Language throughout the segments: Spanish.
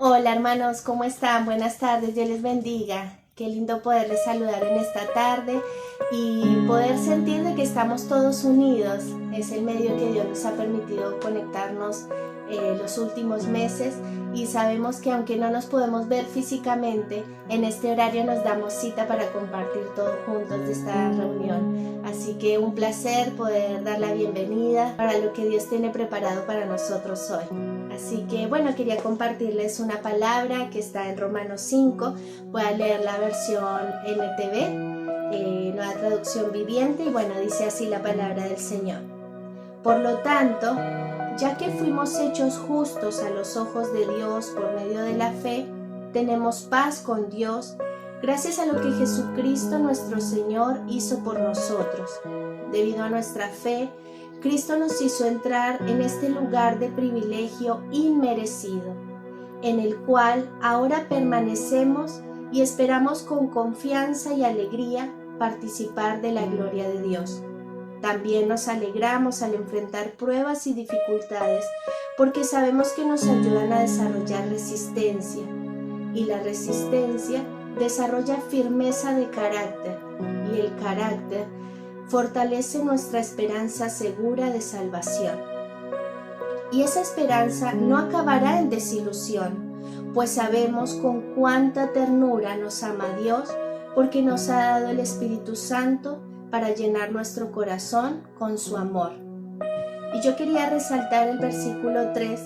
Hola hermanos, ¿cómo están? Buenas tardes, Dios les bendiga. Qué lindo poderles saludar en esta tarde y poder sentir de que estamos todos unidos. Es el medio que Dios nos ha permitido conectarnos los últimos meses y sabemos que aunque no nos podemos ver físicamente, en este horario nos damos cita para compartir todos juntos de esta reunión. Así que un placer poder dar la bienvenida para lo que Dios tiene preparado para nosotros hoy. Así que bueno, quería compartirles una palabra que está en Romanos 5. Voy a leer la versión NTV, Nueva Traducción Viviente, y bueno, dice así la palabra del Señor. Por lo tanto, ya que fuimos hechos justos a los ojos de Dios por medio de la fe, tenemos paz con Dios gracias a lo que Jesucristo nuestro Señor hizo por nosotros. Debido a nuestra fe, Cristo nos hizo entrar en este lugar de privilegio inmerecido, en el cual ahora permanecemos y esperamos con confianza y alegría participar de la gloria de Dios. También nos alegramos al enfrentar pruebas y dificultades porque sabemos que nos ayudan a desarrollar resistencia, y la resistencia desarrolla firmeza de carácter, y el carácter fortalece nuestra esperanza segura de salvación. Y esa esperanza no acabará en desilusión, pues sabemos con cuánta ternura nos ama Dios, porque nos ha dado el Espíritu Santo para llenar nuestro corazón con su amor. Y yo quería resaltar el versículo 3,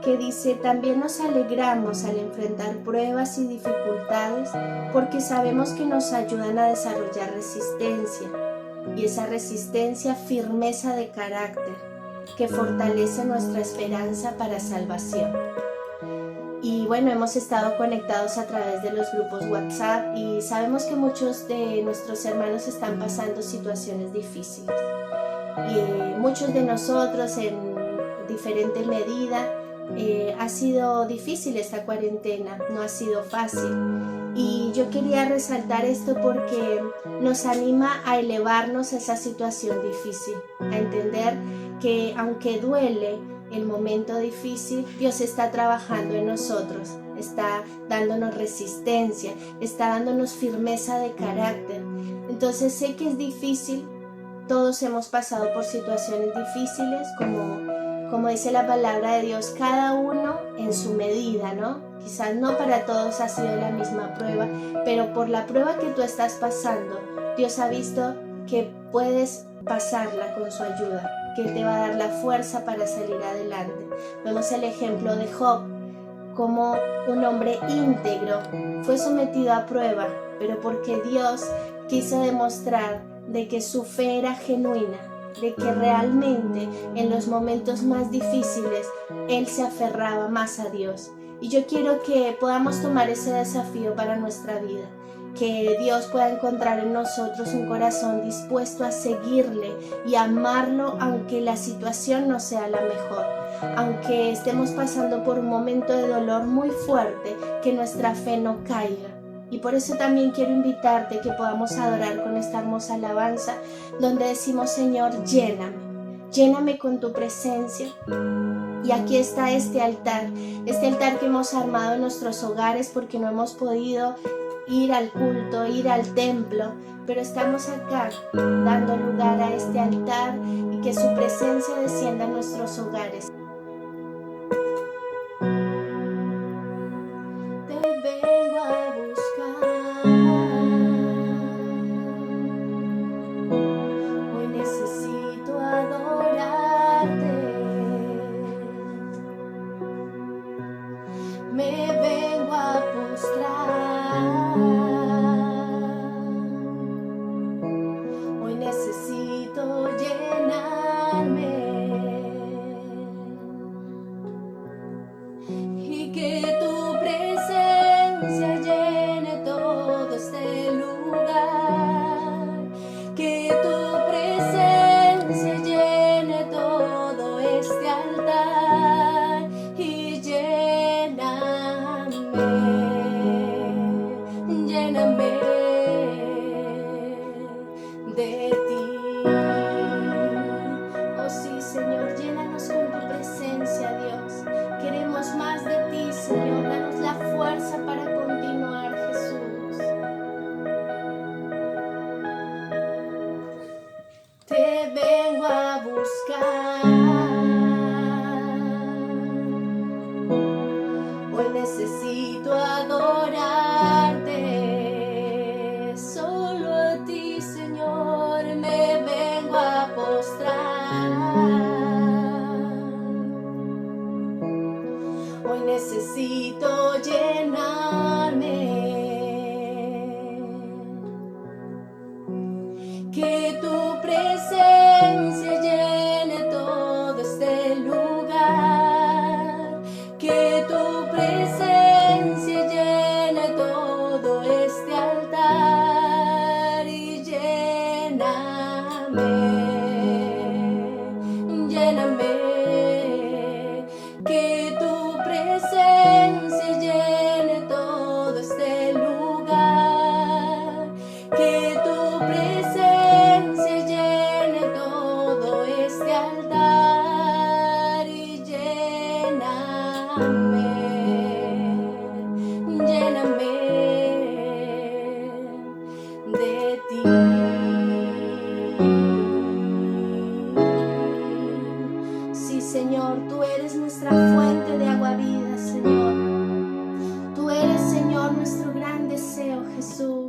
que dice: también nos alegramos al enfrentar pruebas y dificultades, porque sabemos que nos ayudan a desarrollar resistencia, y esa resistencia firmeza de carácter, que fortalece nuestra esperanza para salvación. Y bueno, hemos estado conectados a través de los grupos WhatsApp y sabemos que muchos de nuestros hermanos están pasando situaciones difíciles. Y muchos de nosotros en diferente medida ha sido difícil esta cuarentena, no ha sido fácil. Y yo quería resaltar esto porque nos anima a elevarnos a esa situación difícil, a entender que aunque duele el momento difícil, Dios está trabajando en nosotros, está dándonos resistencia, está dándonos firmeza de carácter. Entonces sé que es difícil, todos hemos pasado por situaciones difíciles, como dice la palabra de Dios, cada uno en su medida, ¿no? Quizás no para todos ha sido la misma prueba, pero por la prueba que tú estás pasando, Dios ha visto que puedes pasarla con su ayuda, que Él te va a dar la fuerza para salir adelante. Vemos el ejemplo de Job, como un hombre íntegro fue sometido a prueba, pero porque Dios quiso demostrar de que su fe era genuina, de que realmente en los momentos más difíciles Él se aferraba más a Dios. Y yo quiero que podamos tomar ese desafío para nuestra vida, que Dios pueda encontrar en nosotros un corazón dispuesto a seguirle y amarlo aunque la situación no sea la mejor, aunque estemos pasando por un momento de dolor muy fuerte, que nuestra fe no caiga. Y por eso también quiero invitarte que podamos adorar con esta hermosa alabanza donde decimos: Señor, lléname con tu presencia. Y aquí está este altar que hemos armado en nuestros hogares porque no hemos podido ir al culto, ir al templo, pero estamos acá dando lugar a este altar y que su presencia descienda en nuestros hogares. Te vengo a buscar, hoy necesito adorarte. Me vengo a postrar, hoy necesito llenarme y que tu presencia llene todo este lugar, que tu presencia llene todo este altar y lléname de ti. Oh sí, Señor, llénanos con tu presencia, Dios. Queremos más de ti, Señor. Hoy necesito llenarme. Que tu presencia llene todo este lugar. Que tu presencia llene todo este altar. Y lléname. Que tu presencia llene todo este lugar. Que tu presencia llene todo este altar. Y lléname de ti. Sí, Señor, tú eres nuestra fuente de agua vida, Señor. Tú eres, Señor, nuestro gran deseo, Jesús.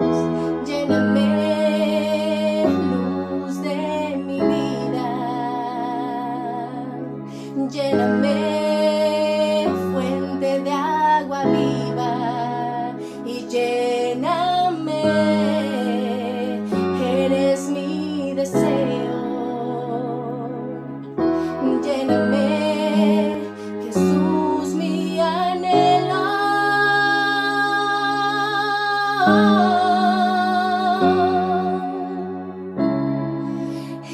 Lléname, luz de mi vida. Lléname, fuente de agua viva. Y lléname, eres mi deseo. Lléname, Jesús, mi anhelo.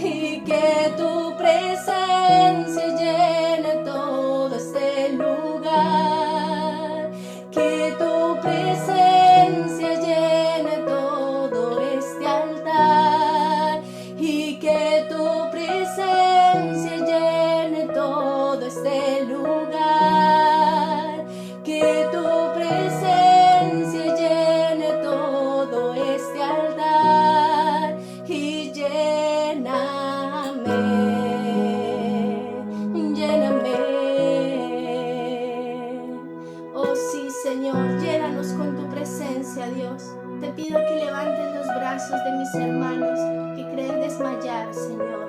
Y que tu presencia llene todo este lugar. Que tu presencia llene todo este altar. Y que tu presencia llene todo este lugar. Que tu presencia llene todo este altar. Y lléname. Oh sí, Señor, llénanos con tu presencia, Dios. Te pido que levantes los brazos de mis hermanos que creen desmayar, Señor.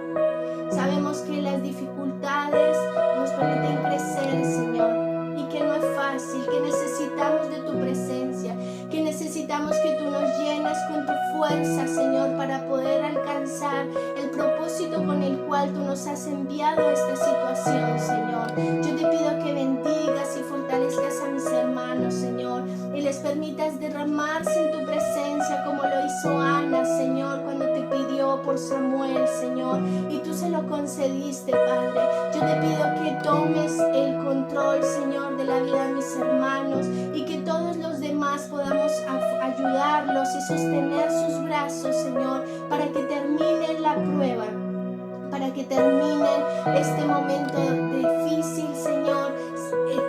Sabemos que las dificultades nos permiten crecer, Señor, y que no es fácil, que necesitamos de tu presencia, que necesitamos que tú nos llenes con tu fuerza, Señor, para poder alcanzar el propósito con el cual tú nos has enviado a esta situación, Señor. Yo te pido que bendigas y fortalezcas a mis hermanos, Señor, y les permitas derramarse en tu presencia como lo hizo Ana, Señor, cuando te pidió por Samuel, Señor, y tú se lo concediste, Padre. Yo te pido que tomes el control, Señor, de la vida de mis hermanos y que todos los demás podamos ayudarlos y sostener sus brazos, Señor, para que terminen la prueba, para que terminen este momento difícil, Señor,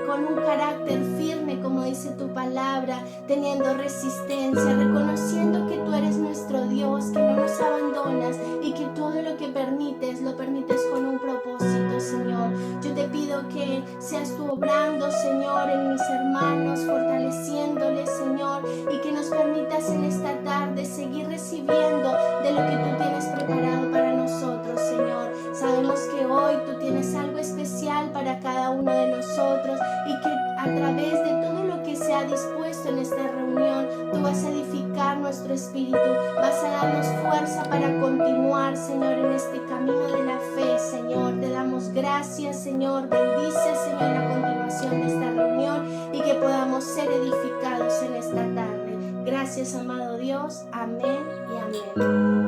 con un carácter firme, como dice tu palabra, teniendo resistencia, reconociendo que tú eres nuestro Dios, que no nos abandonas y que todo lo que permites, lo permites con un propósito, Señor. Yo te pido que seas tú obrando, Señor, en mis hermanos, fortaleciéndoles, Señor, y que nos permitas en esta tarde seguir recibiendo de lo que tú tienes preparado para nosotros, Señor. Sabemos que hoy tú tienes algo especial para cada uno de nosotros y que a través de todo lo que se ha dispuesto en esta reunión, tú vas a edificar nuestro espíritu, vas a darnos fuerza para continuar, Señor, en este camino de la fe, Señor. Te damos gracias, Señor. Bendice, Señor, la continuación de esta reunión y que podamos ser edificados en esta tarde. Gracias, amado Dios. Amén y amén.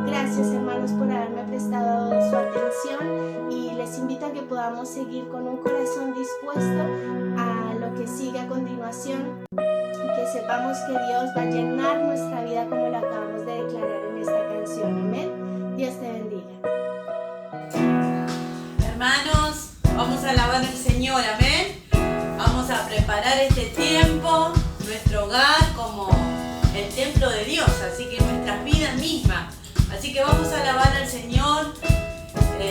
Gracias, hermanos, por haberme prestado su atención y les invito a que podamos seguir con un corazón dispuesto a lo que sigue a continuación y que sepamos que Dios va a llenar nuestra vida como lo acabamos de declarar en esta canción. Amén. Dios te bendiga. Hermanos, vamos a alabar al Señor, amén. Vamos a preparar este tiempo, nuestro hogar como el templo de Dios, así que nuestras vidas mismas. Así que vamos a alabar al Señor.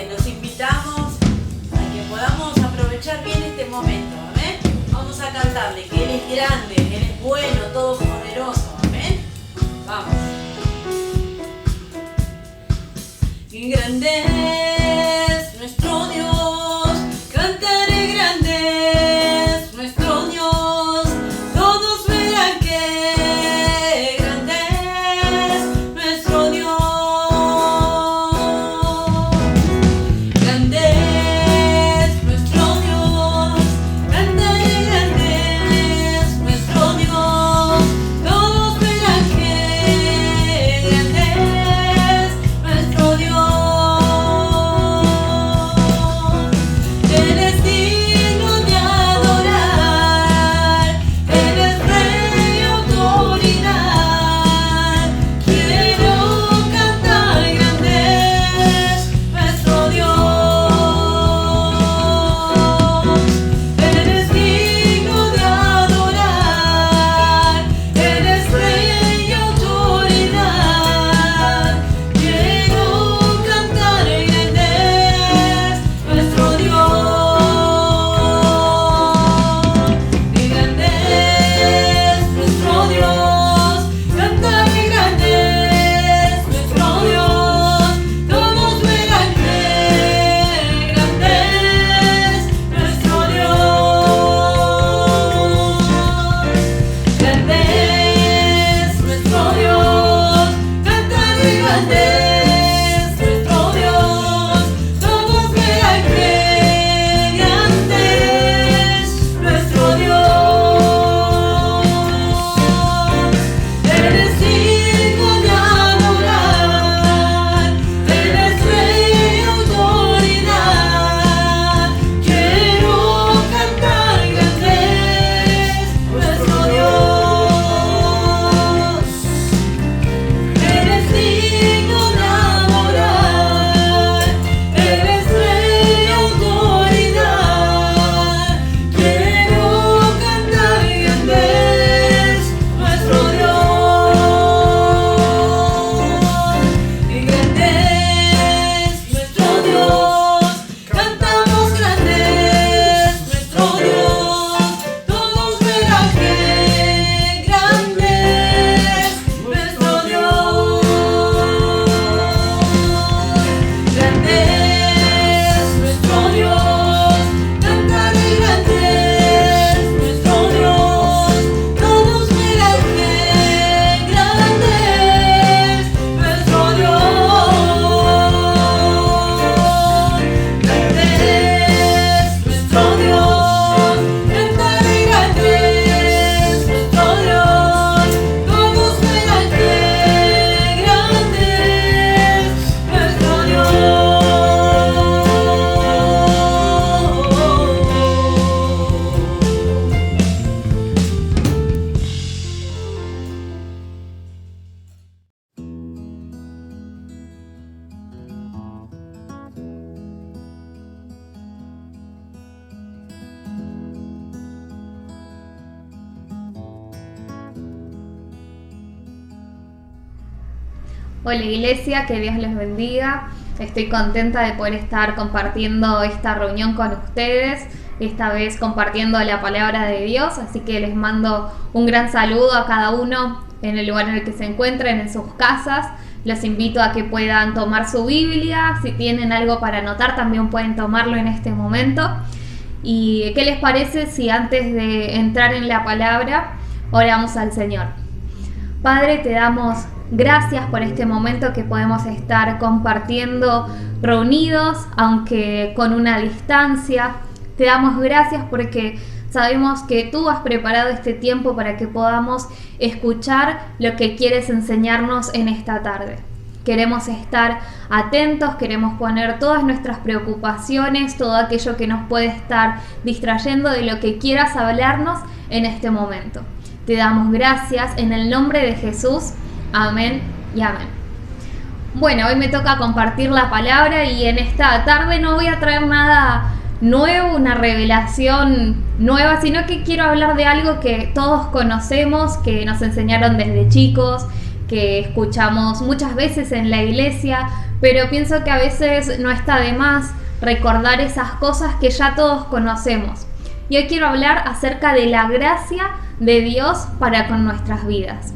Los invitamos a que podamos aprovechar bien este momento, amén. Vamos a cantarle que Él es grande, Él es bueno, todopoderoso, amén. Vamos. Y grande es nuestro Dios, cantaré grande es nuestro Dios. Hola Iglesia, que Dios les bendiga. Estoy contenta de poder estar compartiendo esta reunión con ustedes, esta vez compartiendo la palabra de Dios, así que les mando un gran saludo a cada uno en el lugar en el que se encuentren, en sus casas. Los invito a que puedan tomar su Biblia, si tienen algo para anotar también pueden tomarlo en este momento. ¿Y qué les parece si antes de entrar en la palabra oramos al Señor? Padre, te damos gracias por este momento que podemos estar compartiendo reunidos, aunque con una distancia. Te damos gracias porque sabemos que tú has preparado este tiempo para que podamos escuchar lo que quieres enseñarnos en esta tarde. Queremos estar atentos, queremos poner todas nuestras preocupaciones, todo aquello que nos puede estar distrayendo de lo que quieras hablarnos en este momento. Te damos gracias en el nombre de Jesús. Amén y amén. Bueno, hoy me toca compartir la palabra y en esta tarde no voy a traer nada nuevo, una revelación nueva, sino que quiero hablar de algo que todos conocemos, que nos enseñaron desde chicos, que escuchamos muchas veces en la iglesia, pero pienso que a veces no está de más recordar esas cosas que ya todos conocemos. Y hoy quiero hablar acerca de la gracia de Dios para con nuestras vidas.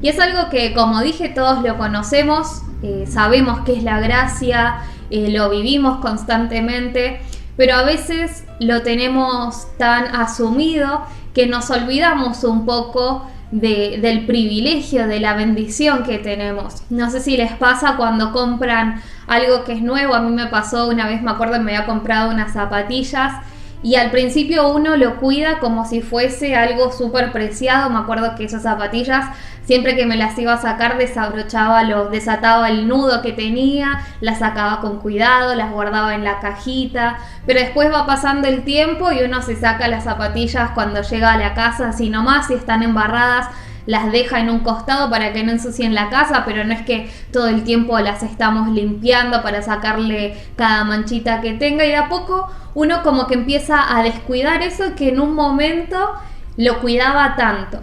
Y es algo que, como dije, todos lo conocemos, sabemos qué es la gracia, lo vivimos constantemente, pero a veces lo tenemos tan asumido que nos olvidamos un poco del privilegio, de la bendición que tenemos. No sé si les pasa cuando compran algo que es nuevo. A mí me pasó una vez, me acuerdo, me había comprado unas zapatillas y al principio uno lo cuida como si fuese algo súper preciado. Me acuerdo que esas zapatillas, siempre que me las iba a sacar, desataba el nudo que tenía, las sacaba con cuidado, las guardaba en la cajita, pero después va pasando el tiempo y uno se saca las zapatillas cuando llega a la casa así nomás, si están embarradas las deja en un costado para que no ensucien la casa, pero no es que todo el tiempo las estamos limpiando para sacarle cada manchita que tenga, y de a poco uno como que empieza a descuidar eso que en un momento lo cuidaba tanto.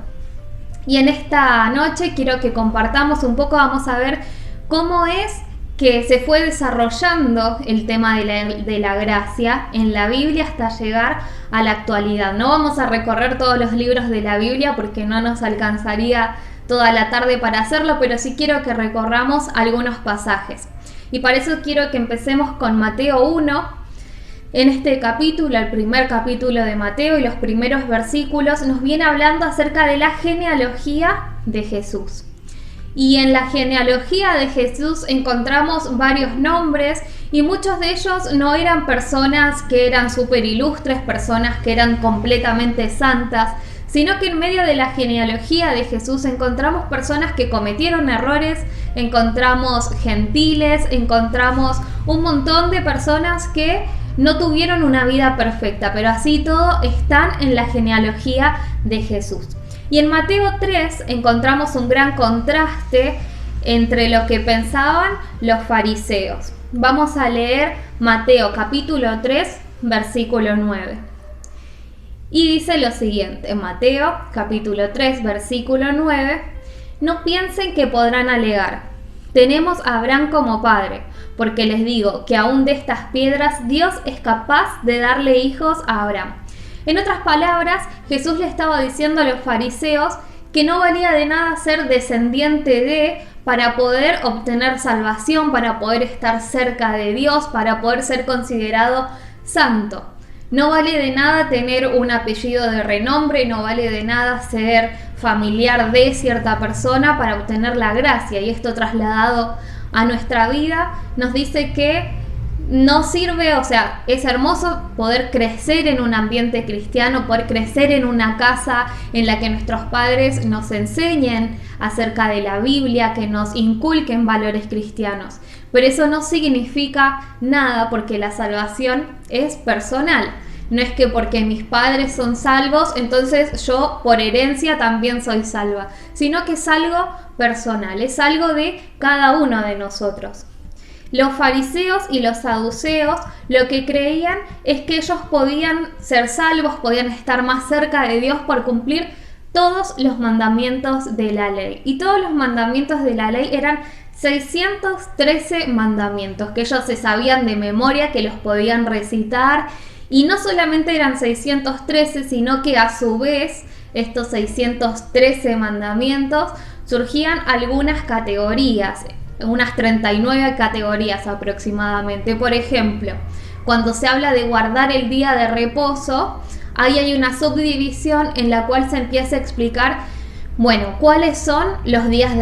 Y en esta noche quiero que compartamos un poco, vamos a ver cómo es que se fue desarrollando el tema de la gracia en la Biblia hasta llegar a la actualidad. No vamos a recorrer todos los libros de la Biblia porque no nos alcanzaría toda la tarde para hacerlo, pero sí quiero que recorramos algunos pasajes. Y para eso quiero que empecemos con Mateo 1. En este capítulo, el primer capítulo de Mateo y los primeros versículos, nos viene hablando acerca de la genealogía de Jesús. Y en la genealogía de Jesús encontramos varios nombres y muchos de ellos no eran personas que eran súper ilustres, personas que eran completamente santas, sino que en medio de la genealogía de Jesús encontramos personas que cometieron errores, encontramos gentiles, encontramos un montón de personas que no tuvieron una vida perfecta, pero así todo están en la genealogía de Jesús. Y en Mateo 3 encontramos un gran contraste entre lo que pensaban los fariseos. Vamos a leer Mateo capítulo 3, versículo 9. Y dice lo siguiente, Mateo capítulo 3, versículo 9, no piensen que podrán alegar, tenemos a Abraham como padre, porque les digo que aún de estas piedras Dios es capaz de darle hijos a Abraham. En otras palabras, Jesús le estaba diciendo a los fariseos que no valía de nada ser descendiente de para poder obtener salvación, para poder estar cerca de Dios, para poder ser considerado santo. No vale de nada tener un apellido de renombre, no vale de nada ser familiar de cierta persona para obtener la gracia. Y esto trasladado a nuestra vida nos dice que no sirve, o sea, es hermoso poder crecer en un ambiente cristiano, poder crecer en una casa en la que nuestros padres nos enseñen acerca de la Biblia, que nos inculquen valores cristianos. Pero eso no significa nada porque la salvación es personal. No es que porque mis padres son salvos, entonces yo por herencia también soy salva, sino que es algo personal, es algo de cada uno de nosotros. Los fariseos y los saduceos lo que creían es que ellos podían ser salvos, podían estar más cerca de Dios por cumplir todos los mandamientos de la ley. Y todos los mandamientos de la ley eran 613 mandamientos que ellos se sabían de memoria, que los podían recitar. Y no solamente eran 613, sino que a su vez estos 613 mandamientos surgían algunas categorías, unas 39 categorías aproximadamente. Por ejemplo, cuando se habla de guardar el día de reposo, ahí hay una subdivisión en la cual se empieza a explicar, bueno, cuáles son los días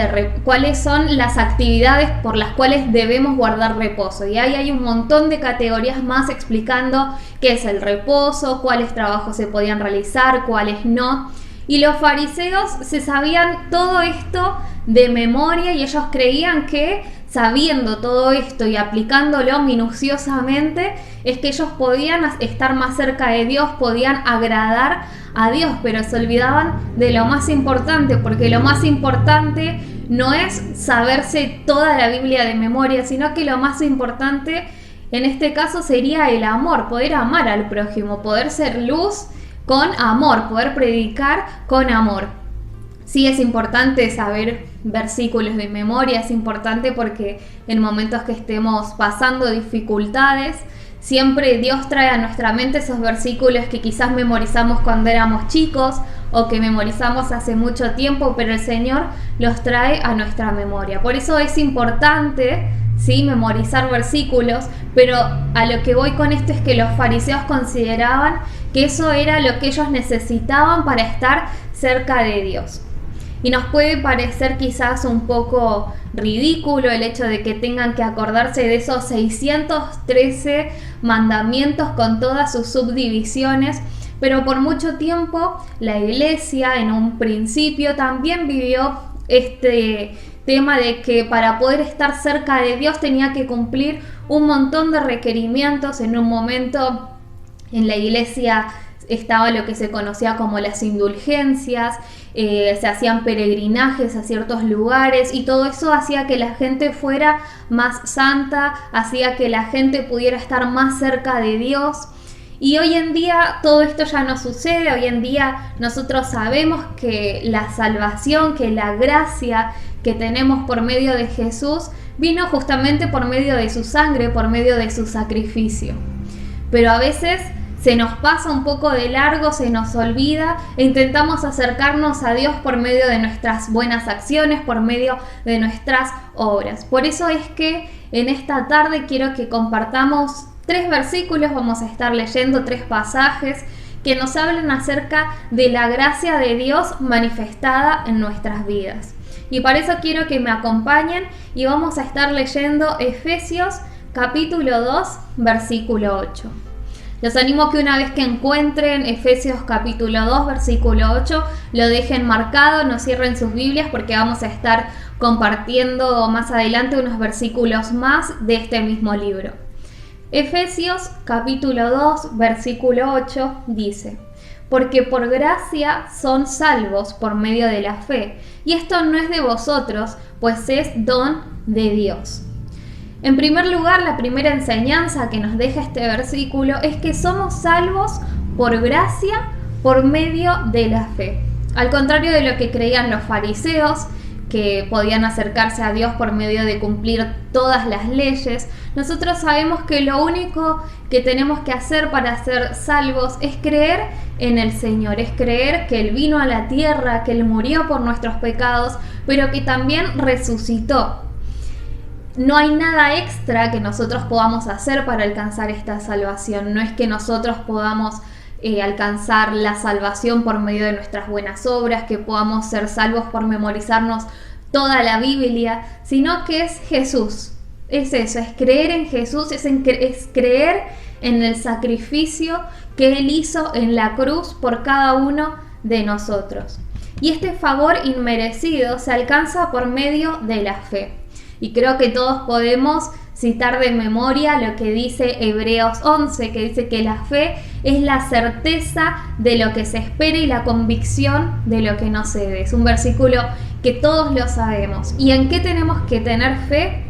cuáles son las actividades por las cuales debemos guardar reposo. Y ahí hay un montón de categorías más explicando qué es el reposo, cuáles trabajos se podían realizar, cuáles no. Y los fariseos se sabían todo esto de memoria y ellos creían que sabiendo todo esto y aplicándolo minuciosamente es que ellos podían estar más cerca de Dios, podían agradar a Dios, pero se olvidaban de lo más importante, porque lo más importante no es saberse toda la Biblia de memoria, sino que lo más importante en este caso sería el amor, poder amar al prójimo, poder ser luz con amor, poder predicar con amor. Sí, es importante saber versículos de memoria, es importante porque en momentos que estemos pasando dificultades, siempre Dios trae a nuestra mente esos versículos que quizás memorizamos cuando éramos chicos o que memorizamos hace mucho tiempo, pero el Señor los trae a nuestra memoria. Por eso es importante, sí, memorizar versículos, pero a lo que voy con esto es que los fariseos consideraban que eso era lo que ellos necesitaban para estar cerca de Dios. Y nos puede parecer quizás un poco ridículo el hecho de que tengan que acordarse de esos 613 mandamientos con todas sus subdivisiones, pero por mucho tiempo la iglesia en un principio también vivió este tema de que para poder estar cerca de Dios tenía que cumplir un montón de requerimientos. En un momento en la iglesia estaba lo que se conocía como las indulgencias, se hacían peregrinajes a ciertos lugares y todo eso hacía que la gente fuera más santa, hacía que la gente pudiera estar más cerca de Dios. Y hoy en día todo esto ya no sucede. Hoy en día nosotros sabemos que la salvación, que la gracia que tenemos por medio de Jesús vino justamente por medio de su sangre, por medio de su sacrificio. Pero a veces se nos pasa un poco de largo, se nos olvida e intentamos acercarnos a Dios por medio de nuestras buenas acciones, por medio de nuestras obras. Por eso es que en esta tarde quiero que compartamos 3 versículos, vamos a estar leyendo 3 pasajes que nos hablan acerca de la gracia de Dios manifestada en nuestras vidas. Y para eso quiero que me acompañen y vamos a estar leyendo Efesios capítulo 2, versículo 8. Los animo a que una vez que encuentren Efesios capítulo 2, versículo 8, lo dejen marcado, no cierren sus Biblias porque vamos a estar compartiendo más adelante unos versículos más de este mismo libro. Efesios capítulo 2, versículo 8 dice: porque por gracia son salvos por medio de la fe, y esto no es de vosotros, pues es don de Dios. En primer lugar, la primera enseñanza que nos deja este versículo es que somos salvos por gracia, por medio de la fe. Al contrario de lo que creían los fariseos, que podían acercarse a Dios por medio de cumplir todas las leyes, nosotros sabemos que lo único que tenemos que hacer para ser salvos es creer en el Señor, es creer que Él vino a la tierra, que Él murió por nuestros pecados, pero que también resucitó. No hay nada extra que nosotros podamos hacer para alcanzar esta salvación. No es que nosotros podamos alcanzar la salvación por medio de nuestras buenas obras, que podamos ser salvos por memorizarnos toda la Biblia, sino que es Jesús. Es eso, es creer en Jesús, es creer en el sacrificio que Él hizo en la cruz por cada uno de nosotros. Y este favor inmerecido se alcanza por medio de la fe. Y creo que todos podemos citar de memoria lo que dice Hebreos 11, que dice que la fe es la certeza de lo que se espera y la convicción de lo que no se ve. Es un versículo que todos lo sabemos. ¿Y en qué tenemos que tener fe?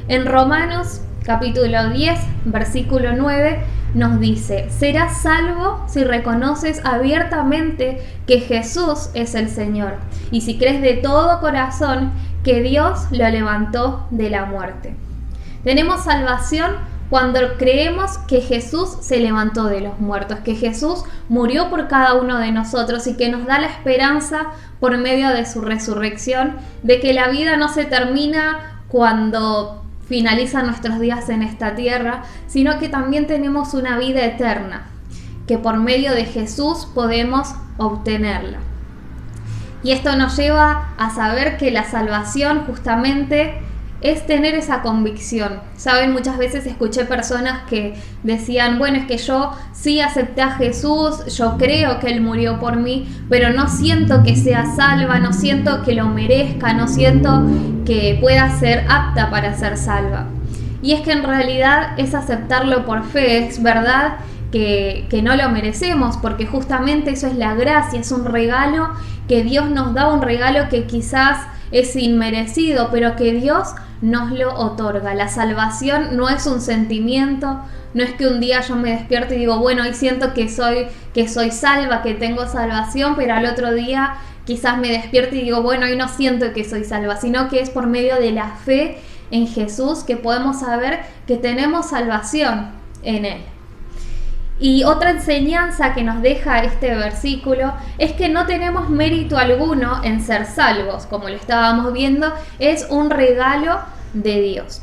En Romanos capítulo 10, versículo 9, nos dice: serás salvo si reconoces abiertamente que Jesús es el Señor y si crees de todo corazón que Dios lo levantó de la muerte. Tenemos salvación cuando creemos que Jesús se levantó de los muertos, que Jesús murió por cada uno de nosotros y que nos da la esperanza por medio de su resurrección, de que la vida no se termina cuando finalizan nuestros días en esta tierra, sino que también tenemos una vida eterna, que por medio de Jesús podemos obtenerla. Y esto nos lleva a saber que la salvación justamente es tener esa convicción. Saben, muchas veces escuché personas que decían: bueno, es que yo sí acepté a Jesús, yo creo que Él murió por mí, pero no siento que sea salva, no siento que lo merezca, no siento que pueda ser apta para ser salva. Y es que en realidad es aceptarlo por fe. Es verdad que no lo merecemos, porque justamente eso es la gracia, es un regalo que Dios nos da, un regalo que quizás es inmerecido, pero que Dios nos lo otorga. La salvación no es un sentimiento, no es que un día yo me despierto y digo: bueno, hoy siento que soy salva, que tengo salvación, pero al otro día quizás me despierto y digo: bueno, hoy no siento que soy salva, sino que es por medio de la fe en Jesús que podemos saber que tenemos salvación en Él. Y otra enseñanza que nos deja este versículo es que no tenemos mérito alguno en ser salvos. Como lo estábamos viendo, es un regalo de Dios.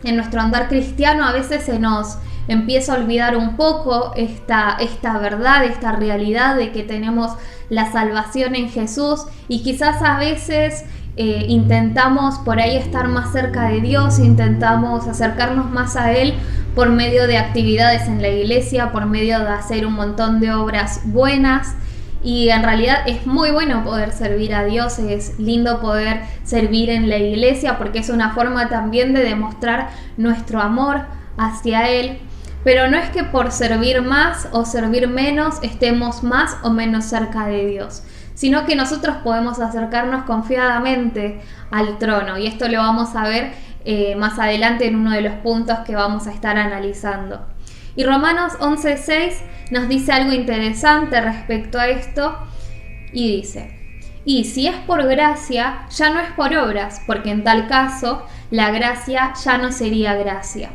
En nuestro andar cristiano a veces se nos empieza a olvidar un poco esta verdad, esta realidad de que tenemos la salvación en Jesús, y quizás a veces intentamos por ahí estar más cerca de Dios, intentamos acercarnos más a Él por medio de actividades en la iglesia, por medio de hacer un montón de obras buenas, y en realidad es muy bueno poder servir a Dios, es lindo poder servir en la iglesia porque es una forma también de demostrar nuestro amor hacia Él, pero no es que por servir más o servir menos estemos más o menos cerca de Dios, sino que nosotros podemos acercarnos confiadamente al trono, y esto lo vamos a ver más adelante en uno de los puntos que vamos a estar analizando. Y Romanos 11:6 nos dice algo interesante respecto a esto, y dice: y si es por gracia, ya no es por obras, porque en tal caso la gracia ya no sería gracia.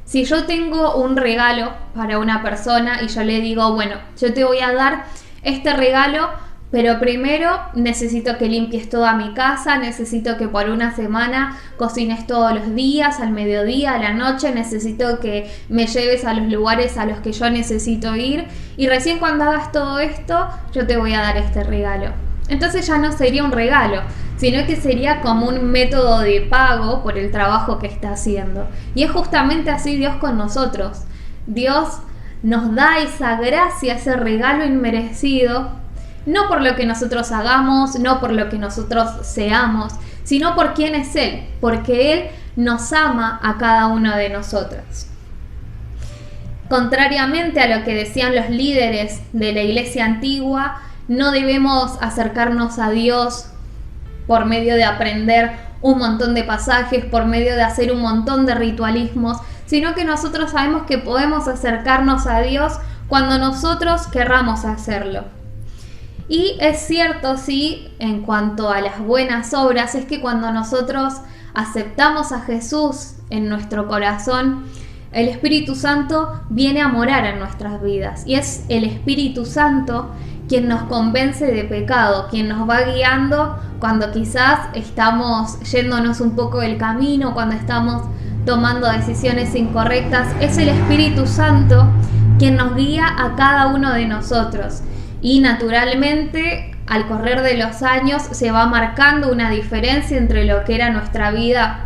Si yo tengo un regalo para una persona y yo le digo: bueno, yo te voy a dar este regalo, pero primero necesito que limpies toda mi casa, necesito que por una semana cocines todos los días, al mediodía, a la noche, necesito que me lleves a los lugares a los que yo necesito ir, y recién cuando hagas todo esto yo te voy a dar este regalo. Entonces ya no sería un regalo, sino que sería como un método de pago por el trabajo que está haciendo. Y es justamente así Dios con nosotros. Dios nos da esa gracia, ese regalo inmerecido, no por lo que nosotros hagamos, no por lo que nosotros seamos, sino por quién es Él, porque Él nos ama a cada uno de nosotros. Contrariamente a lo que decían los líderes de la iglesia antigua, no debemos acercarnos a Dios por medio de aprender un montón de pasajes, por medio de hacer un montón de ritualismos, sino que nosotros sabemos que podemos acercarnos a Dios cuando nosotros querramos hacerlo. Y es cierto, sí, en cuanto a las buenas obras, es que cuando nosotros aceptamos a Jesús en nuestro corazón, el Espíritu Santo viene a morar en nuestras vidas. Y es el Espíritu Santo quien nos convence de pecado, quien nos va guiando cuando quizás estamos yéndonos un poco del camino, cuando estamos tomando decisiones incorrectas. Es el Espíritu Santo quien nos guía a cada uno de nosotros. Y naturalmente, al correr de los años, se va marcando una diferencia entre lo que era nuestra vida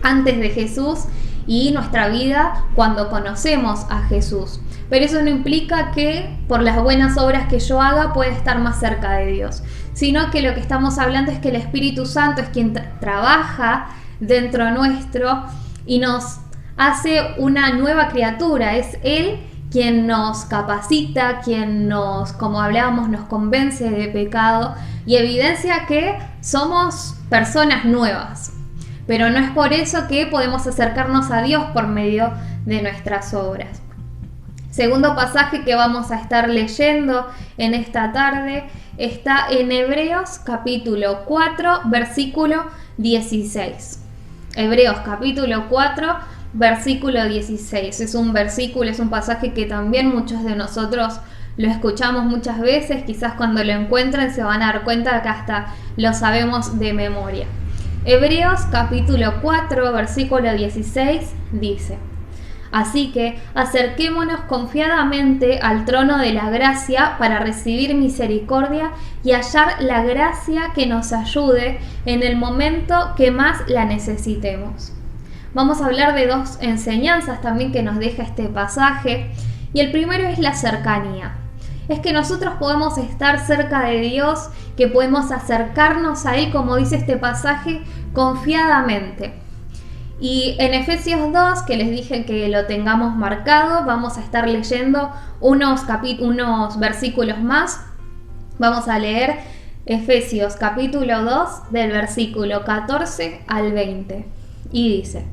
antes de Jesús y nuestra vida cuando conocemos a Jesús. Pero eso no implica que por las buenas obras que yo haga pueda estar más cerca de Dios, sino que lo que estamos hablando es que el Espíritu Santo es quien trabaja dentro nuestro y nos hace una nueva criatura. Es Él quien nos capacita, quien nos, como hablábamos, nos convence de pecado y evidencia que somos personas nuevas. Pero no es por eso que podemos acercarnos a Dios por medio de nuestras obras. segundo pasaje que vamos a estar leyendo en esta tarde está en Hebreos capítulo 4, versículo 16. Hebreos capítulo 4, versículo 16. Es un versículo, es un pasaje que también muchos de nosotros lo escuchamos muchas veces. Quizás cuando lo encuentren se van a dar cuenta de que hasta lo sabemos de memoria. Hebreos capítulo 4, versículo 16 dice: Así que acerquémonos confiadamente al trono de la gracia para recibir misericordia y hallar la gracia que nos ayude en el momento que más la necesitemos. Vamos a hablar de dos enseñanzas también que nos deja este pasaje, y el primero es la cercanía. Es que nosotros podemos estar cerca de Dios, que podemos acercarnos a Él, como dice este pasaje, confiadamente. Y en Efesios 2, que les dije que lo tengamos marcado, vamos a estar leyendo unos versículos más. Vamos a leer Efesios capítulo 2 del versículo 14 al 20. Y dice: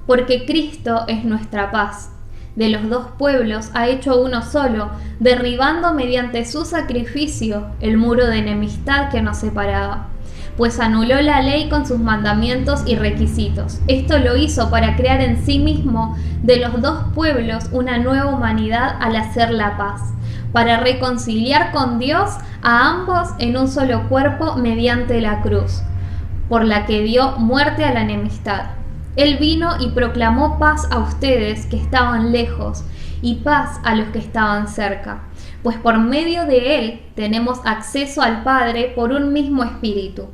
Porque Cristo es nuestra paz. De los dos pueblos ha hecho uno solo, derribando mediante su sacrificio el muro de enemistad que nos separaba. Pues anuló la ley con sus mandamientos y requisitos. Esto lo hizo para crear en sí mismo de los dos pueblos una nueva humanidad al hacer la paz, para reconciliar con Dios a ambos en un solo cuerpo mediante la cruz, por la que dio muerte a la enemistad. Él vino y proclamó paz a ustedes que estaban lejos y paz a los que estaban cerca, pues por medio de Él tenemos acceso al Padre por un mismo Espíritu.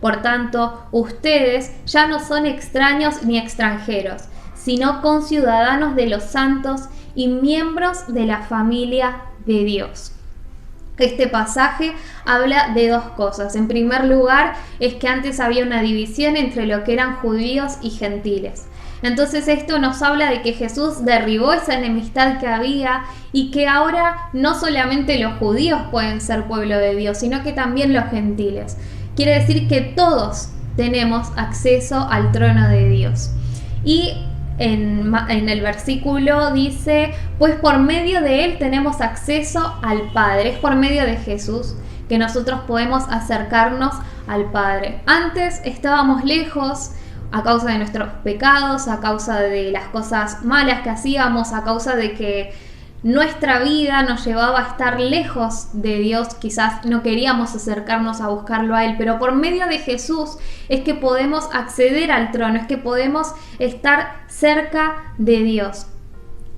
Por tanto, ustedes ya no son extraños ni extranjeros, sino conciudadanos de los santos y miembros de la familia de Dios. Este pasaje habla de dos cosas. En primer lugar, es que antes había una división entre lo que eran judíos y gentiles. Entonces esto nos habla de que Jesús derribó esa enemistad que había y que ahora no solamente los judíos pueden ser pueblo de Dios, sino que también los gentiles. Quiere decir que todos tenemos acceso al trono de Dios. Y en el versículo dice: pues por medio de Él tenemos acceso al Padre. Es por medio de Jesús que nosotros podemos acercarnos al Padre. Antes estábamos lejos a causa de nuestros pecados, a causa de las cosas malas que hacíamos, a causa de que nuestra vida nos llevaba a estar lejos de Dios. Quizás no queríamos acercarnos a buscarlo a Él, pero por medio de Jesús es que podemos acceder al trono, es que podemos estar cerca de Dios.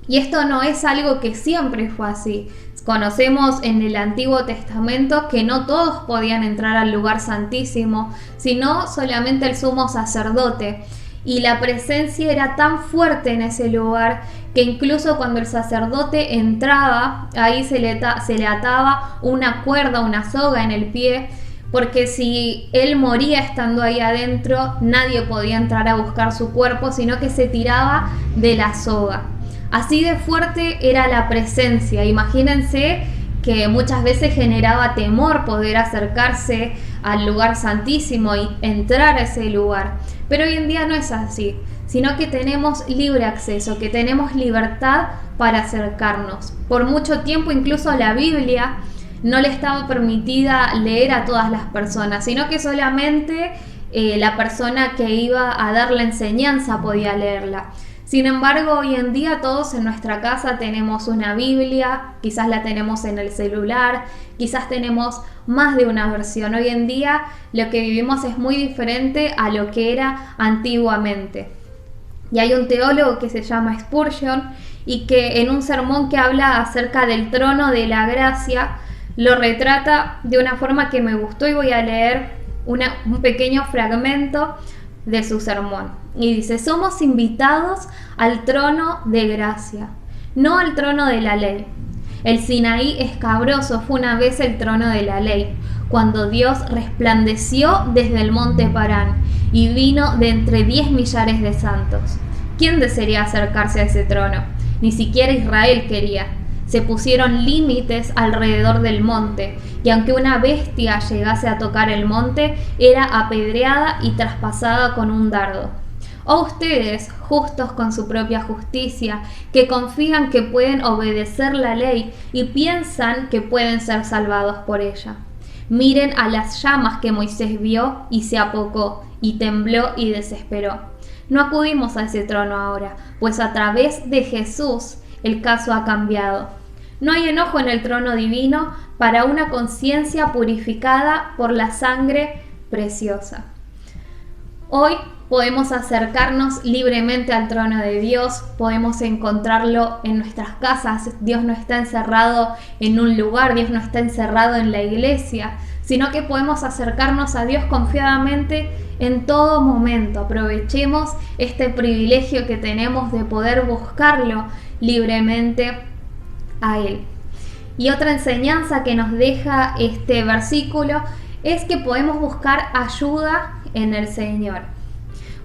Y esto no es algo que siempre fue así. Conocemos en el Antiguo Testamento que no todos podían entrar al lugar santísimo, sino solamente el sumo sacerdote. Y la presencia era tan fuerte en ese lugar que incluso cuando el sacerdote entraba, ahí se le ataba una cuerda, una soga en el pie, porque si él moría estando ahí adentro, nadie podía entrar a buscar su cuerpo, sino que se tiraba de la soga. Así de fuerte era la presencia. Imagínense que muchas veces generaba temor poder acercarse al lugar santísimo y entrar a ese lugar. Pero hoy en día no es así, sino que tenemos libre acceso, que tenemos libertad para acercarnos. Por mucho tiempo incluso la Biblia no le estaba permitida leer a todas las personas, sino que solamente la persona que iba a dar la enseñanza podía leerla. Sin embargo, hoy en día todos en nuestra casa tenemos una Biblia, quizás la tenemos en el celular, quizás tenemos más de una versión. Hoy en día lo que vivimos es muy diferente a lo que era antiguamente. Y hay un teólogo que se llama Spurgeon y que en un sermón que habla acerca del trono de la gracia lo retrata de una forma que me gustó, y voy a leer un pequeño fragmento de su sermón. Y dice: somos invitados al trono de gracia, no al trono de la ley. El Sinaí escabroso fue una vez el trono de la ley, cuando Dios resplandeció desde el monte Parán y vino de entre 10 millares de santos. ¿Quién desearía acercarse a ese trono? Ni siquiera Israel quería. Se pusieron límites alrededor del monte, y aunque una bestia llegase a tocar el monte, era apedreada y traspasada con un dardo. O ustedes, justos con su propia justicia, que confían que pueden obedecer la ley y piensan que pueden ser salvados por ella. Miren a las llamas que Moisés vio y se apocó, y tembló y desesperó. No acudimos a ese trono ahora, pues a través de Jesús el caso ha cambiado. No hay enojo en el trono divino para una conciencia purificada por la sangre preciosa. Hoy podemos acercarnos libremente al trono de Dios, podemos encontrarlo en nuestras casas. Dios no está encerrado en un lugar, Dios no está encerrado en la iglesia, sino que podemos acercarnos a Dios confiadamente en todo momento. Aprovechemos este privilegio que tenemos de poder buscarlo libremente a Él. Y otra enseñanza que nos deja este versículo es que podemos buscar ayuda en el Señor.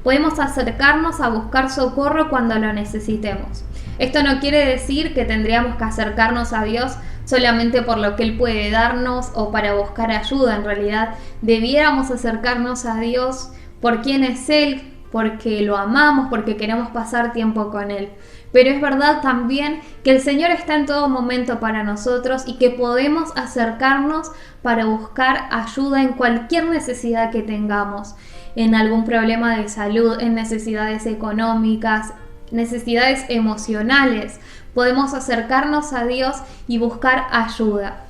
Podemos acercarnos a buscar socorro cuando lo necesitemos. Esto no quiere decir que tendríamos que acercarnos a Dios solamente por lo que Él puede darnos o para buscar ayuda. En realidad, debiéramos acercarnos a Dios por quién es Él, porque lo amamos, porque queremos pasar tiempo con Él. Pero es verdad también que el Señor está en todo momento para nosotros y que podemos acercarnos para buscar ayuda en cualquier necesidad que tengamos, en algún problema de salud, en necesidades económicas, necesidades emocionales. Podemos acercarnos a Dios y buscar ayuda.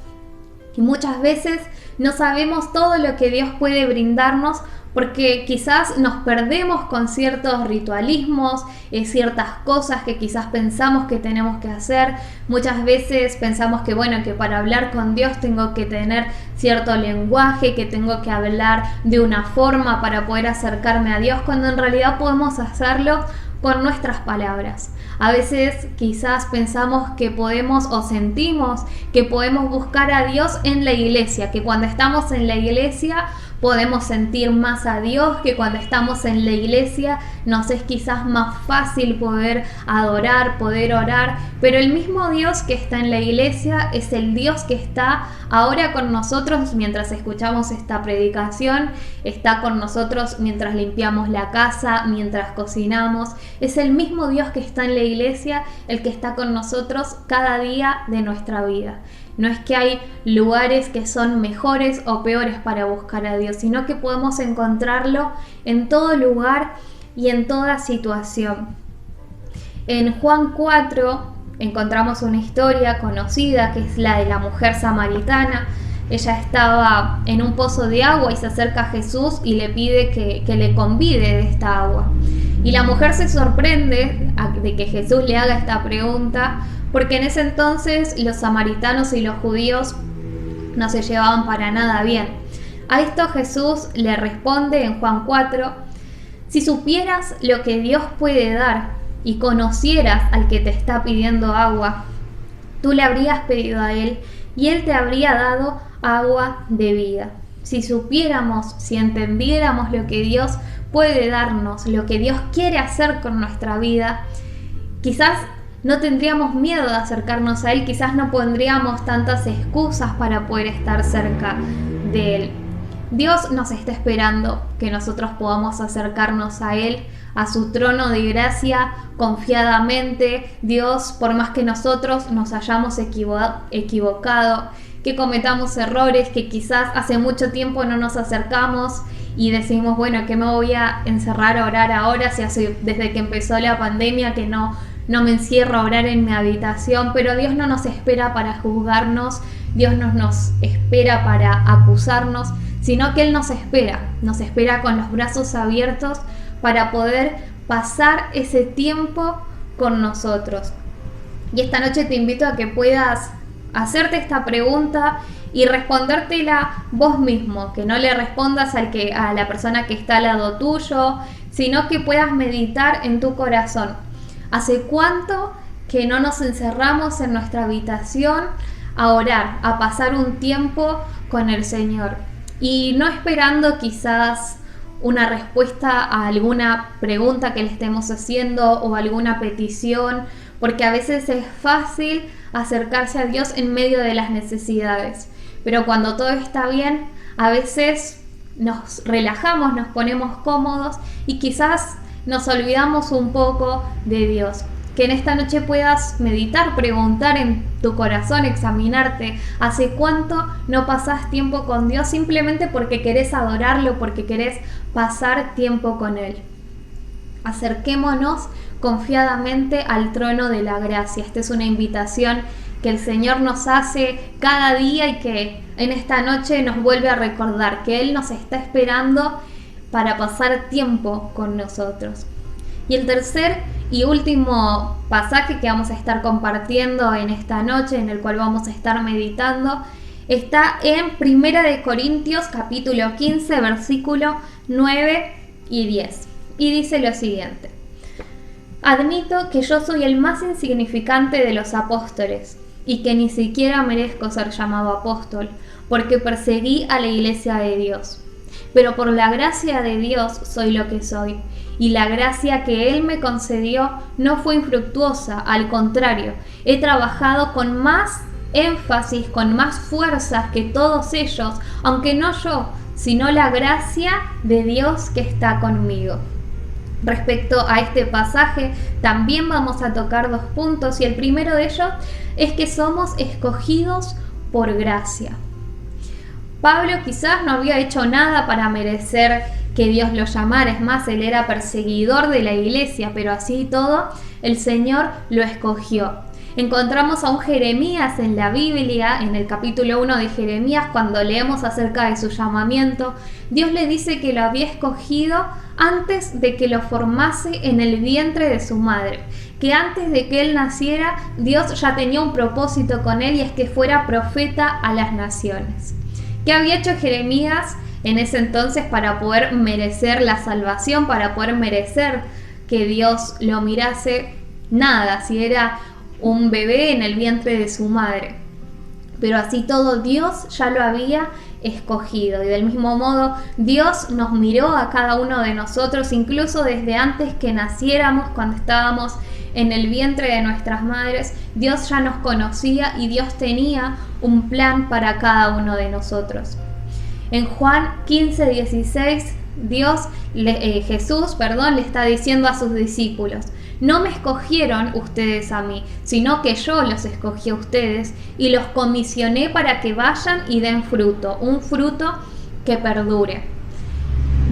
Y muchas veces no sabemos todo lo que Dios puede brindarnos porque quizás nos perdemos con ciertos ritualismos, ciertas cosas que quizás pensamos que tenemos que hacer. Muchas veces pensamos que que para hablar con Dios tengo que tener cierto lenguaje, que tengo que hablar de una forma para poder acercarme a Dios, cuando en realidad podemos hacerlo con nuestras palabras. A veces quizás pensamos que podemos o sentimos que podemos buscar a Dios en la iglesia, que cuando estamos en la iglesia podemos sentir más a Dios, que cuando estamos en la iglesia nos es quizás más fácil poder adorar, poder orar, pero el mismo Dios que está en la iglesia es el Dios que está ahora con nosotros mientras escuchamos esta predicación, está con nosotros mientras limpiamos la casa, mientras cocinamos. Es el mismo Dios que está en la iglesia el que está con nosotros cada día de nuestra vida. No es que hay lugares que son mejores o peores para buscar a Dios, sino que podemos encontrarlo en todo lugar y en toda situación. En Juan 4 encontramos una historia conocida que es la de la mujer samaritana. Ella estaba en un pozo de agua y se acerca a Jesús y le pide que le convide de esta agua. Y la mujer se sorprende de que Jesús le haga esta pregunta, porque en ese entonces los samaritanos y los judíos no se llevaban para nada bien. A esto Jesús le responde en Juan 4, si supieras lo que Dios puede dar y conocieras al que te está pidiendo agua, tú le habrías pedido a Él y Él te habría dado agua de vida. Si supiéramos, si entendiéramos lo que Dios puede darnos, lo que Dios quiere hacer con nuestra vida, quizás no tendríamos miedo de acercarnos a Él, quizás no pondríamos tantas excusas para poder estar cerca de Él. Dios nos está esperando que nosotros podamos acercarnos a Él, a su trono de gracia, confiadamente. Dios, por más que nosotros nos hayamos equivocado, que cometamos errores, que quizás hace mucho tiempo no nos acercamos y decimos, ¿qué me voy a encerrar a orar ahora? Si hace desde que empezó la pandemia que no me encierro a orar en mi habitación. Pero Dios no nos espera para juzgarnos, Dios no nos espera para acusarnos, sino que Él nos espera con los brazos abiertos para poder pasar ese tiempo con nosotros. Y esta noche te invito a que puedas hacerte esta pregunta y respondértela vos mismo, que no le respondas a la persona que está al lado tuyo, sino que puedas meditar en tu corazón. ¿Hace cuánto que no nos encerramos en nuestra habitación a orar, a pasar un tiempo con el Señor? Y no esperando quizás una respuesta a alguna pregunta que le estemos haciendo o alguna petición, porque a veces es fácil acercarse a Dios en medio de las necesidades. Pero cuando todo está bien, a veces nos relajamos, nos ponemos cómodos y quizás nos olvidamos un poco de Dios. Que en esta noche puedas meditar, preguntar en tu corazón, examinarte, ¿hace cuánto no pasás tiempo con Dios simplemente porque querés adorarlo, porque querés pasar tiempo con Él? Acerquémonos confiadamente al trono de la gracia. Esta es una invitación que el Señor nos hace cada día y que en esta noche nos vuelve a recordar que Él nos está esperando para pasar tiempo con nosotros. Y el tercer y último pasaje que vamos a estar compartiendo en esta noche, en el cual vamos a estar meditando, está en 1 Corintios capítulo 15, versículo 9 y 10. Y dice lo siguiente: admito que yo soy el más insignificante de los apóstoles y que ni siquiera merezco ser llamado apóstol, porque perseguí a la iglesia de Dios. Pero por la gracia de Dios soy lo que soy, y la gracia que Él me concedió no fue infructuosa, al contrario, he trabajado con más énfasis, con más fuerzas que todos ellos, aunque no yo, sino la gracia de Dios que está conmigo. Respecto a este pasaje, también vamos a tocar 2 puntos, y el primero de ellos es que somos escogidos por gracia. Pablo quizás no había hecho nada para merecer que Dios lo llamara, es más, él era perseguidor de la iglesia, pero así y todo, el Señor lo escogió. Encontramos a un Jeremías en la Biblia, en el capítulo 1 de Jeremías, cuando leemos acerca de su llamamiento, Dios le dice que lo había escogido antes de que lo formase en el vientre de su madre, que antes de que él naciera, Dios ya tenía un propósito con él, y es que fuera profeta a las naciones. ¿Qué había hecho Jeremías en ese entonces para poder merecer la salvación, para poder merecer que Dios lo mirase? Nada, si era un bebé en el vientre de su madre. Pero así todo, Dios ya lo había escogido, y del mismo modo Dios nos miró a cada uno de nosotros, incluso desde antes que naciéramos, cuando estábamos en el vientre de nuestras madres. Dios ya nos conocía y Dios tenía un plan para cada uno de nosotros. En Juan 15:16, Jesús le está diciendo a sus discípulos: no me escogieron ustedes a mí, sino que yo los escogí a ustedes y los comisioné para que vayan y den fruto, un fruto que perdure.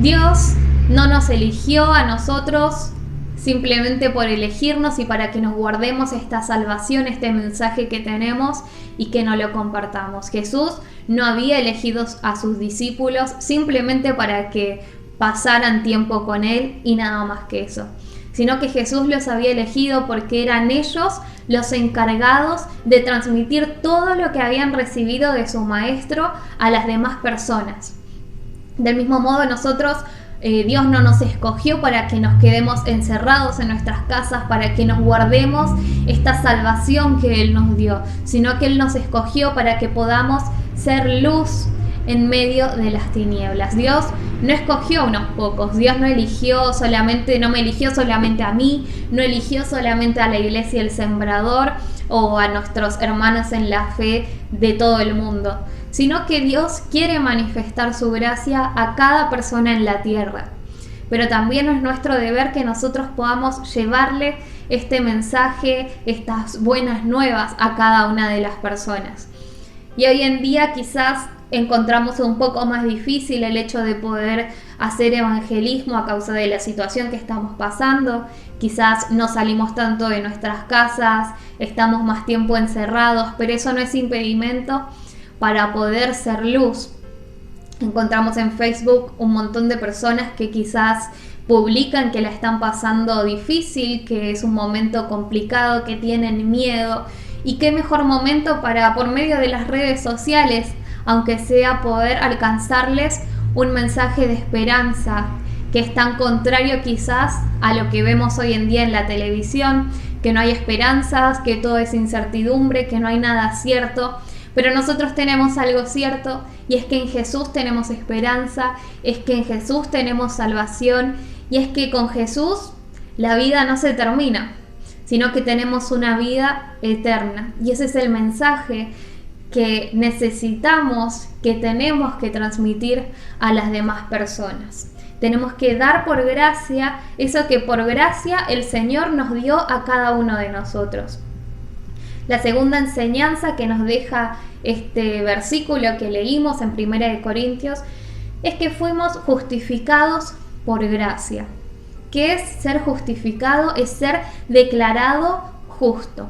Dios no nos eligió a nosotros simplemente por elegirnos y para que nos guardemos esta salvación, este mensaje que tenemos y que no lo compartamos. Jesús no había elegido a sus discípulos simplemente para que pasaran tiempo con Él y nada más que eso, sino que Jesús los había elegido porque eran ellos los encargados de transmitir todo lo que habían recibido de su Maestro a las demás personas. Del mismo modo, nosotros, Dios no nos escogió para que nos quedemos encerrados en nuestras casas, para que nos guardemos esta salvación que Él nos dio, sino que Él nos escogió para que podamos ser luz en medio de las tinieblas. Dios no escogió a unos pocos, Dios no me eligió solamente a mí, no eligió solamente a la iglesia El Sembrador o a nuestros hermanos en la fe de todo el mundo, sino que Dios quiere manifestar su gracia a cada persona en la tierra. Pero también es nuestro deber que nosotros podamos llevarle este mensaje, estas buenas nuevas a cada una de las personas. Y hoy en día quizás encontramos un poco más difícil el hecho de poder hacer evangelismo a causa de la situación que estamos pasando. Quizás no salimos tanto de nuestras casas, estamos más tiempo encerrados, pero eso no es impedimento para poder ser luz. Encontramos en Facebook un montón de personas que quizás publican que la están pasando difícil, que es un momento complicado, que tienen miedo, y qué mejor momento para, por medio de las redes sociales, aunque sea, poder alcanzarles un mensaje de esperanza que es tan contrario quizás a lo que vemos hoy en día en la televisión, que no hay esperanzas, que todo es incertidumbre, que no hay nada cierto. Pero nosotros tenemos algo cierto, y es que en Jesús tenemos esperanza, es que en Jesús tenemos salvación, y es que con Jesús la vida no se termina, sino que tenemos una vida eterna. Y ese es el mensaje que necesitamos, que tenemos que transmitir a las demás personas. Tenemos que dar por gracia eso que por gracia el Señor nos dio a cada uno de nosotros. La segunda enseñanza que nos deja este versículo que leímos en 1 Corintios es que fuimos justificados por gracia. ¿Qué es ser justificado? Es ser declarado justo.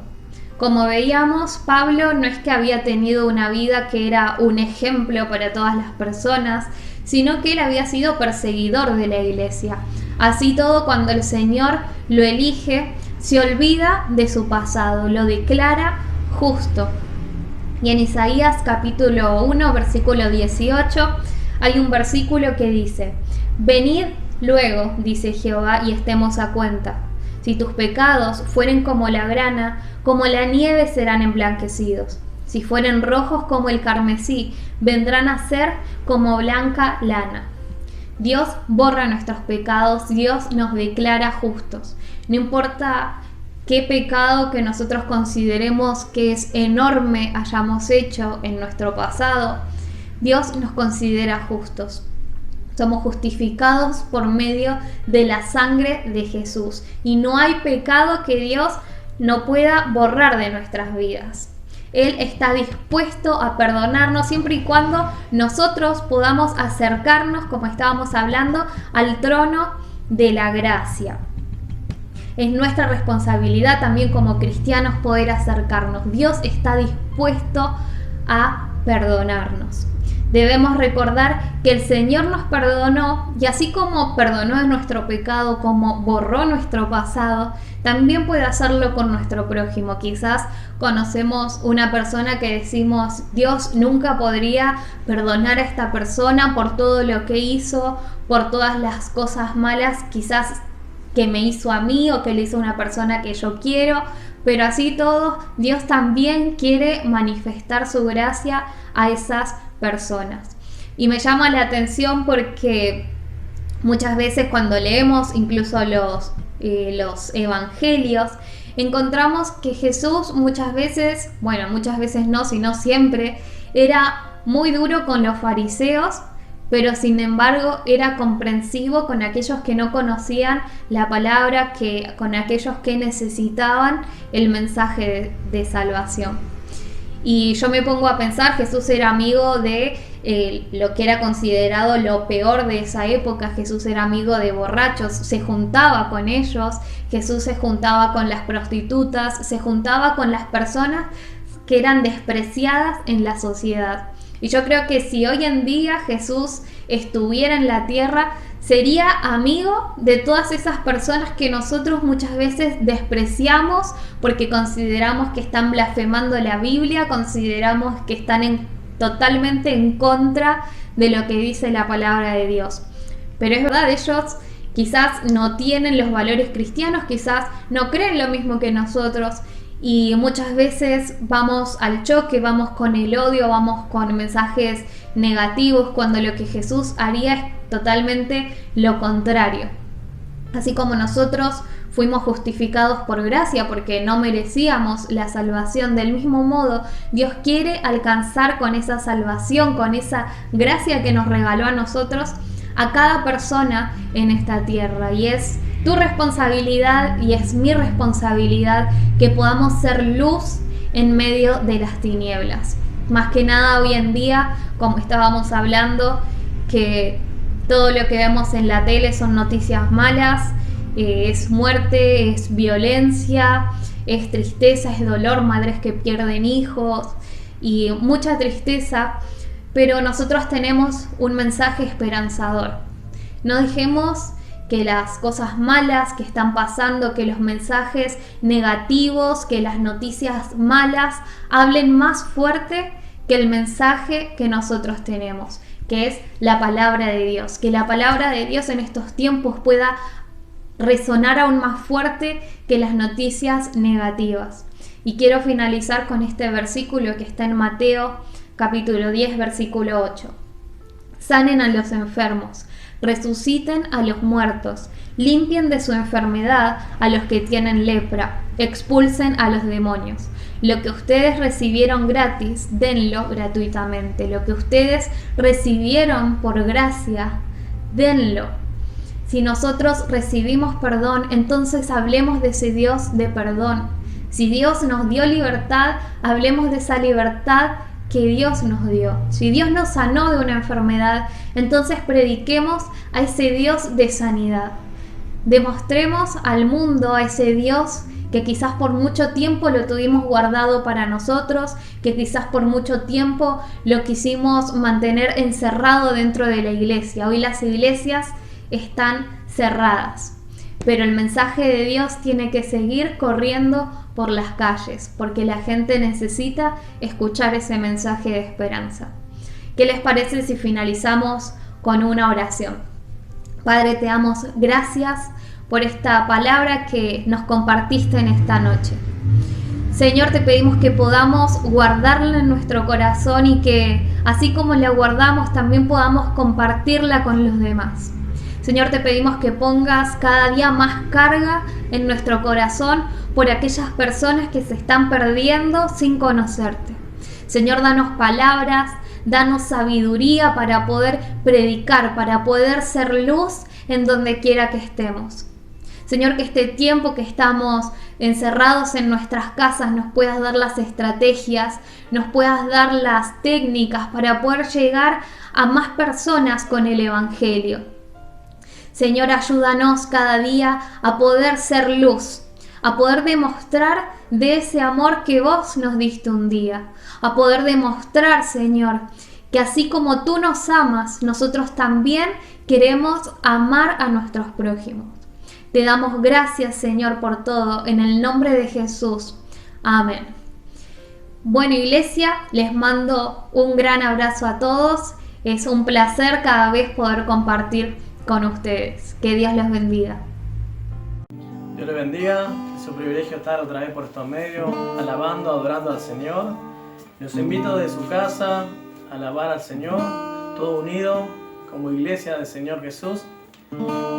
Como veíamos, Pablo no es que había tenido una vida que era un ejemplo para todas las personas, sino que él había sido perseguidor de la iglesia. Así todo, cuando el Señor lo elige, se olvida de su pasado, lo declara justo. Y en Isaías capítulo 1, versículo 18, hay un versículo que dice: venid luego, dice Jehová, y estemos a cuenta. Si tus pecados fueren como la grana, como la nieve serán emblanquecidos. Si fueren rojos como el carmesí, vendrán a ser como blanca lana. Dios borra nuestros pecados, Dios nos declara justos. No importa qué pecado que nosotros consideremos que es enorme hayamos hecho en nuestro pasado, Dios nos considera justos. Somos justificados por medio de la sangre de Jesús. Y no hay pecado que Dios no pueda borrar de nuestras vidas. Él está dispuesto a perdonarnos siempre y cuando nosotros podamos acercarnos, como estábamos hablando, al trono de la gracia. Es nuestra responsabilidad también como cristianos poder acercarnos. Dios está dispuesto a perdonarnos. Debemos recordar que el Señor nos perdonó, y así como perdonó nuestro pecado, como borró nuestro pasado, también puede hacerlo con nuestro prójimo. Quizás conocemos una persona que decimos: Dios nunca podría perdonar a esta persona por todo lo que hizo, por todas las cosas malas quizás que me hizo a mí o que le hizo a una persona que yo quiero. Pero así todo, Dios también quiere manifestar su gracia a esas personas. Y me llama la atención porque muchas veces cuando leemos incluso los evangelios, encontramos que Jesús muchas veces no, sino siempre, era muy duro con los fariseos, pero sin embargo era comprensivo con aquellos que no conocían la palabra, con aquellos que necesitaban el mensaje de salvación. Y yo me pongo a pensar, Jesús era amigo de lo que era considerado lo peor de esa época. Jesús era amigo de borrachos, se juntaba con ellos. Jesús se juntaba con las prostitutas, se juntaba con las personas que eran despreciadas en la sociedad. Y yo creo que si hoy en día Jesús estuviera en la tierra, sería amigo de todas esas personas que nosotros muchas veces despreciamos porque consideramos que están blasfemando la Biblia, consideramos que están totalmente en contra de lo que dice la palabra de Dios. Pero es verdad, ellos quizás no tienen los valores cristianos, quizás no creen lo mismo que nosotros, y muchas veces vamos al choque, vamos con el odio, vamos con mensajes negativos, cuando lo que Jesús haría es totalmente lo contrario. Así como nosotros fuimos justificados por gracia porque no merecíamos la salvación, del mismo modo Dios quiere alcanzar con esa salvación, con esa gracia que nos regaló a nosotros, a cada persona en esta tierra. Y es tu responsabilidad y es mi responsabilidad que podamos ser luz en medio de las tinieblas. Más que nada hoy en día, como estábamos hablando, que todo lo que vemos en la tele son noticias malas, es muerte, es violencia, es tristeza, es dolor, madres que pierden hijos y mucha tristeza. Pero nosotros tenemos un mensaje esperanzador. No dejemos que las cosas malas que están pasando, que los mensajes negativos, que las noticias malas hablen más fuerte que el mensaje que nosotros tenemos, que es la palabra de Dios. Que la palabra de Dios en estos tiempos pueda resonar aún más fuerte que las noticias negativas. Y quiero finalizar con este versículo que está en Mateo capítulo 10, versículo 8. Sanen a los enfermos, resuciten a los muertos, limpien de su enfermedad a los que tienen lepra, expulsen a los demonios. Lo que ustedes recibieron gratis, denlo gratuitamente. Lo que ustedes recibieron por gracia, denlo. Si nosotros recibimos perdón, entonces hablemos de ese Dios de perdón. Si Dios nos dio libertad, hablemos de esa libertad que Dios nos dio. Si Dios nos sanó de una enfermedad, entonces prediquemos a ese Dios de sanidad. Demostremos al mundo a ese Dios que quizás por mucho tiempo lo tuvimos guardado para nosotros, que quizás por mucho tiempo lo quisimos mantener encerrado dentro de la iglesia. Hoy las iglesias están cerradas, pero el mensaje de Dios tiene que seguir corriendo por las calles, porque la gente necesita escuchar ese mensaje de esperanza. ¿Qué les parece si finalizamos con una oración? Padre, te damos gracias por esta palabra que nos compartiste en esta noche. Señor, te pedimos que podamos guardarla en nuestro corazón y que, así como la guardamos, también podamos compartirla con los demás. Señor, te pedimos que pongas cada día más carga en nuestro corazón por aquellas personas que se están perdiendo sin conocerte. Señor, danos palabras, danos sabiduría para poder predicar, para poder ser luz en donde quiera que estemos. Señor, que este tiempo que estamos encerrados en nuestras casas nos puedas dar las estrategias, nos puedas dar las técnicas para poder llegar a más personas con el Evangelio. Señor, ayúdanos cada día a poder ser luz, a poder demostrar de ese amor que vos nos diste un día, a poder demostrar, Señor, que así como tú nos amas, nosotros también queremos amar a nuestros prójimos. Te damos gracias, Señor, por todo, en el nombre de Jesús. Amén. Bueno, iglesia, les mando un gran abrazo a todos. Es un placer cada vez poder compartir con ustedes. Que Dios los bendiga. Dios les bendiga. Es un privilegio estar otra vez por estos medios, alabando, adorando al Señor. Los invito de su casa a alabar al Señor, todo unido como iglesia del Señor Jesús.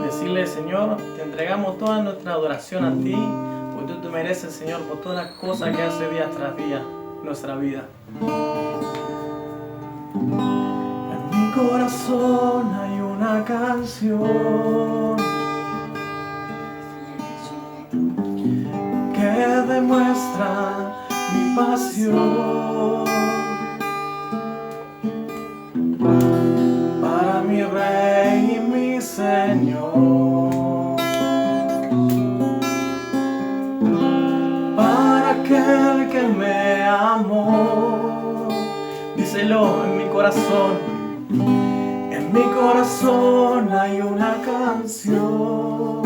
Decirle, Señor, te entregamos toda nuestra adoración a ti, porque tú te mereces, Señor, por todas las cosas que hace día tras día en nuestra vida. En mi corazón hay una canción que demuestra mi pasión para mi Rey y mi Señor, para aquel que me amó. Díselo en mi corazón. En mi corazón hay una canción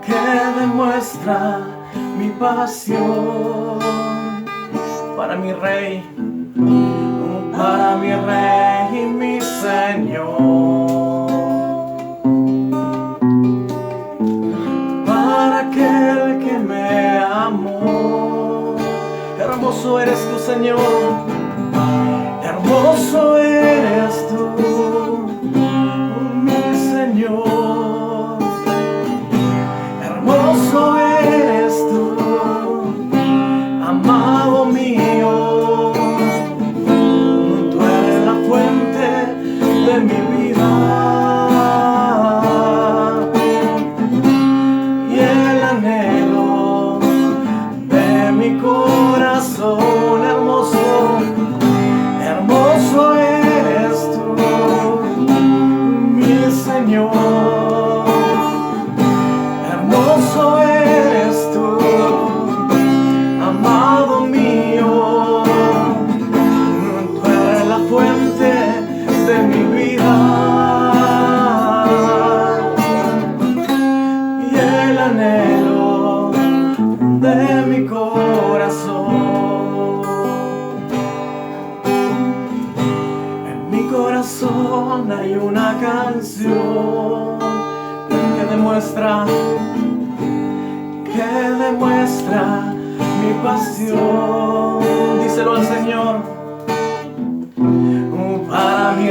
que demuestra mi pasión para mi Rey, para mi Rey y mi Señor, para aquel que me amó. Hermoso eres tú, Señor, hermoso eres tú, mi Señor, hermoso eres tú, amado mío. Tú eres la fuente de mi vida y el anhelo de mi corazón. Hermoso eres tú, mi Señor, hermoso eres tú, amado mío. Tú eres la fuente de mi vida y el anhelo de mi corazón. Hay una canción que demuestra mi pasión. Díselo al Señor. Para mi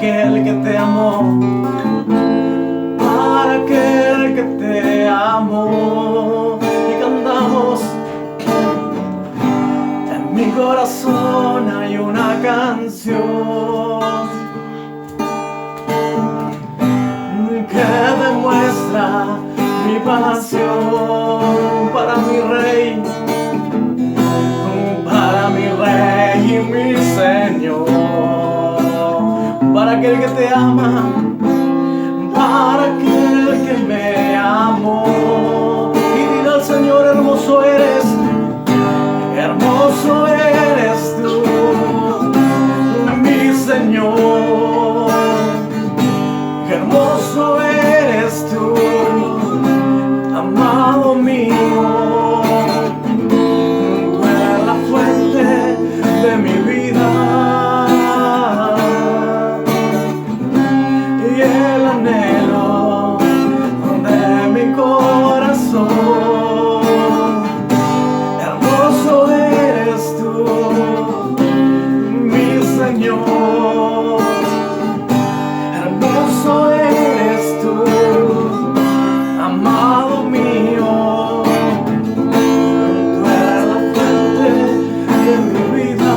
aquel que te amó, para aquel que te amó. Y cantamos: en mi corazón hay una canción que demuestra mi pasión para mi Rey, y mi Señor, para aquel que te ama, para aquel que me amó. Y dile al Señor: hermoso eres tú, mi Señor, hermoso eres tú, amado mío. De mi vida y el anhelo de mi corazón. Hermoso eres tú, mi Señor. Hermoso eres tú, amado mío. Tú eres la fuente de mi vida.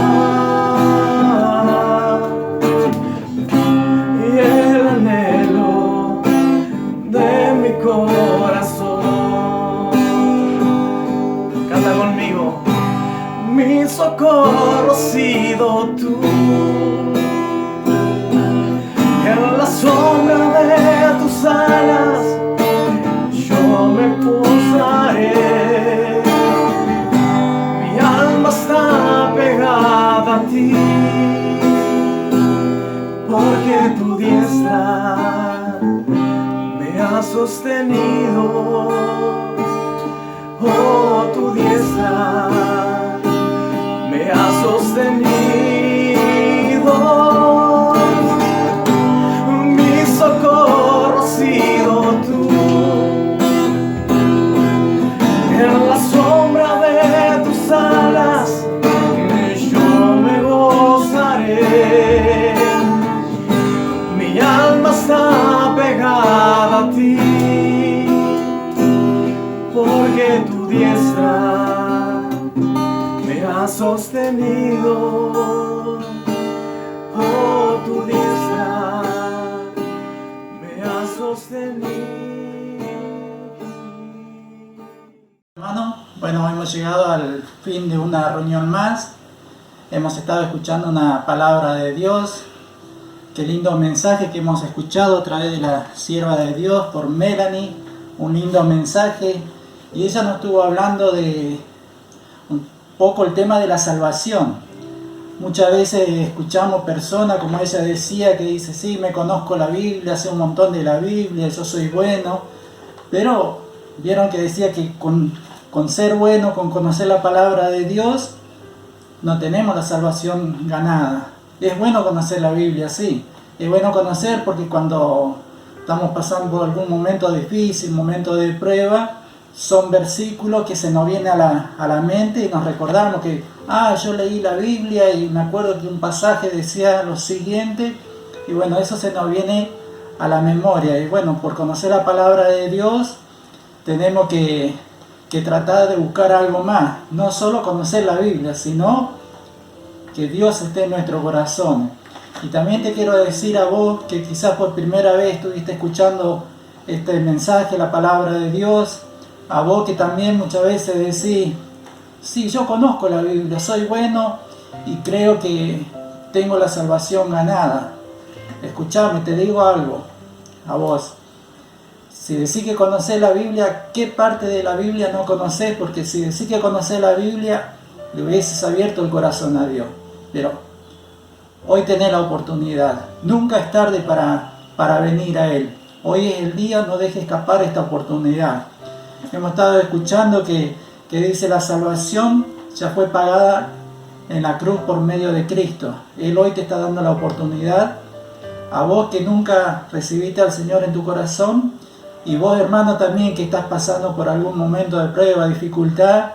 Mi socorro has sido tú, en la sombra de tus alas yo me posaré. Mi alma está pegada a ti, porque tu diestra me ha sostenido. Oh, tu diestra me ha sostenido. Mi socorro has sido tú, en la sombra de tus alas yo me gozaré. Mi alma está pegada a ti, porque tu diestra me ha sostenido. Oh, tu diestra me ha sostenido. Hermano, bueno, hemos llegado al fin de una reunión más. Hemos estado escuchando una palabra de Dios. Qué lindo mensaje que hemos escuchado a través de la sierva de Dios por Melanie. Un lindo mensaje. Y ella nos estuvo hablando de un poco el tema de la salvación. Muchas veces escuchamos personas, como ella decía, que dice: sí, me conozco la Biblia, sé un montón de la Biblia, yo soy bueno. Pero vieron que decía que con ser bueno, con conocer la palabra de Dios, no tenemos la salvación ganada. Es bueno conocer la Biblia, sí. Es bueno conocer porque cuando estamos pasando por algún momento difícil, momento de prueba, son versículos que se nos vienen a la mente y nos recordamos que, yo leí la Biblia y me acuerdo que un pasaje decía lo siguiente, y bueno, eso se nos viene a la memoria. Y bueno, por conocer la palabra de Dios, tenemos que tratar de buscar algo más, no solo conocer la Biblia, sino que Dios esté en nuestro corazón. Y también te quiero decir a vos que quizás por primera vez estuviste escuchando este mensaje, la palabra de Dios, a vos que también muchas veces decís: sí, yo conozco la Biblia, soy bueno y creo que tengo la salvación ganada. Escuchame, te digo algo a vos. Si decís que conocés la Biblia, ¿qué parte de la Biblia no conocés? Porque si decís que conocés la Biblia, le hubieses abierto el corazón a Dios. Pero hoy tenés la oportunidad. Nunca es tarde para venir a Él. Hoy es el día, no dejes escapar esta oportunidad. Hemos estado escuchando que dice: la salvación ya fue pagada en la cruz por medio de Cristo. Él hoy te está dando la oportunidad. A vos que nunca recibiste al Señor en tu corazón, y vos, hermano, también que estás pasando por algún momento de prueba, dificultad,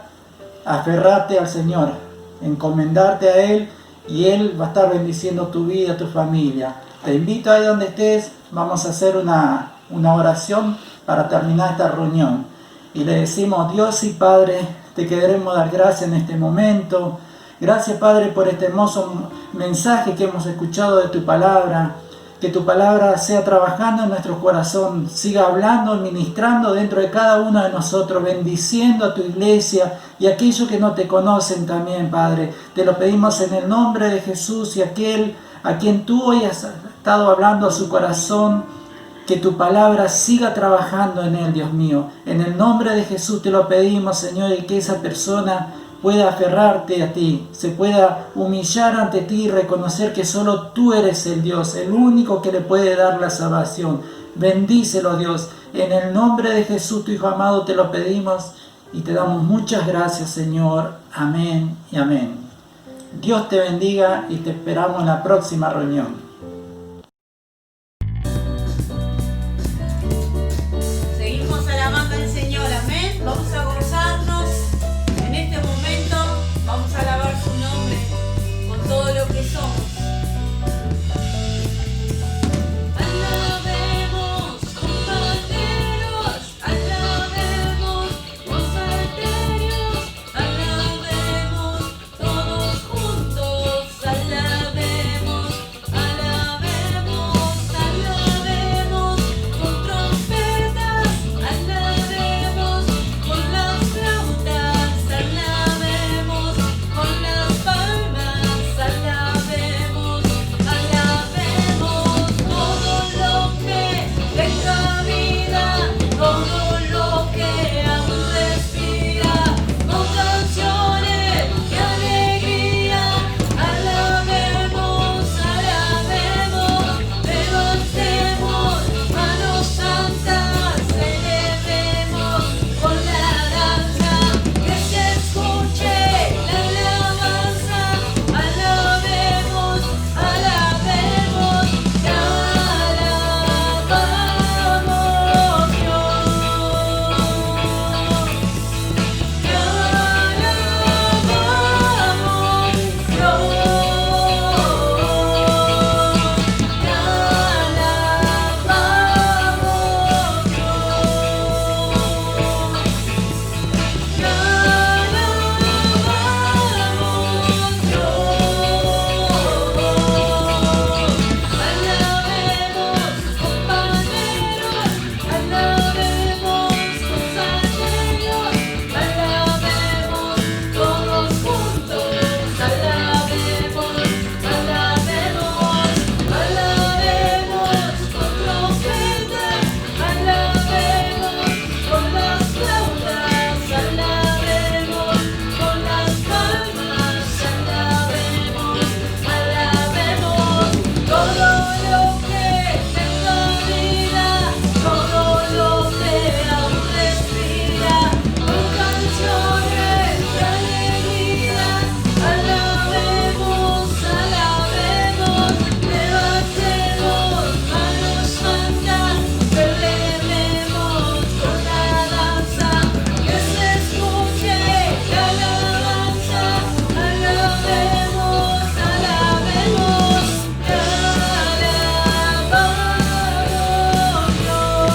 aferrate al Señor, encomendarte a Él y Él va a estar bendiciendo tu vida, tu familia. Te invito ahí donde estés, vamos a hacer una oración para terminar esta reunión. Y le decimos: Dios y Padre, te queremos dar gracias en este momento. Gracias, Padre, por este hermoso mensaje que hemos escuchado de tu palabra. Que tu palabra sea trabajando en nuestro corazón, siga hablando, ministrando dentro de cada uno de nosotros, bendiciendo a tu iglesia y a aquellos que no te conocen también, Padre. Te lo pedimos en el nombre de Jesús, y aquel a quien tú hoy has estado hablando a su corazón, que tu palabra siga trabajando en él, Dios mío. En el nombre de Jesús te lo pedimos, Señor, y que esa persona pueda aferrarte a ti, se pueda humillar ante ti y reconocer que solo tú eres el Dios, el único que le puede dar la salvación. Bendícelo, Dios. En el nombre de Jesús, tu Hijo amado, te lo pedimos y te damos muchas gracias, Señor. Amén y amén. Dios te bendiga y te esperamos en la próxima reunión. Seguimos alabando al Señor, amén. Vamos a gozarnos en este momento, vamos a alabar su nombre con todo lo que somos. Alabemos con panderos, alabemos con salterios, alabemos todos juntos, alabemos, alabemos, alabemos con trompetas, alabemos con las flautas, alabemos con las palmas, alabemos, alabemos todo lo que tenga vida, todo lo que aún respira, con canciones de alegría, alabemos, alabemos, levantemos manos santas, celebremos con la danza, que se escuche la alabanza, alabemos, alabemos, te alabamos alabemos con panderos, alabemos con salterios, alabemos todos juntos, alabemos, alabemos, alabemos con trompetas, alabemos con las flautas, alabemos con las palmas, alabemos, alabemos todo lo que tenga vida, todo lo que aún respira, con canciones de alegría, alabemos, alabemos, levantemos manos santas, celebremos con la danza, que se escuche la alabanza, alabemos, alabemos, te alabamos Dios,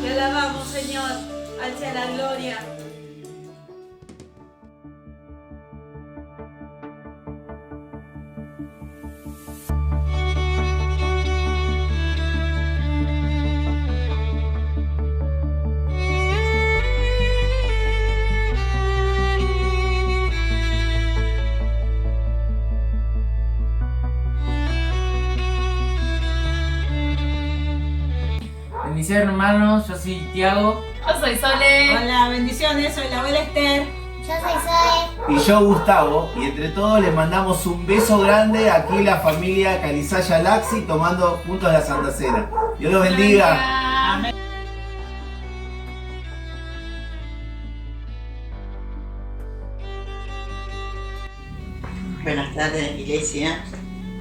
te alabamos, Señor, al sea la gloria. Bendiciones, hermanos, yo soy Tiago. Yo soy Sole. Hola, bendiciones, soy la abuela Esther. Yo soy Zoe. Y yo Gustavo, y entre todos les mandamos un beso grande aquí la familia Calizaya Laxi tomando juntos la Santa Cena. Dios los bendiga. Amén. Buenas tardes, iglesia.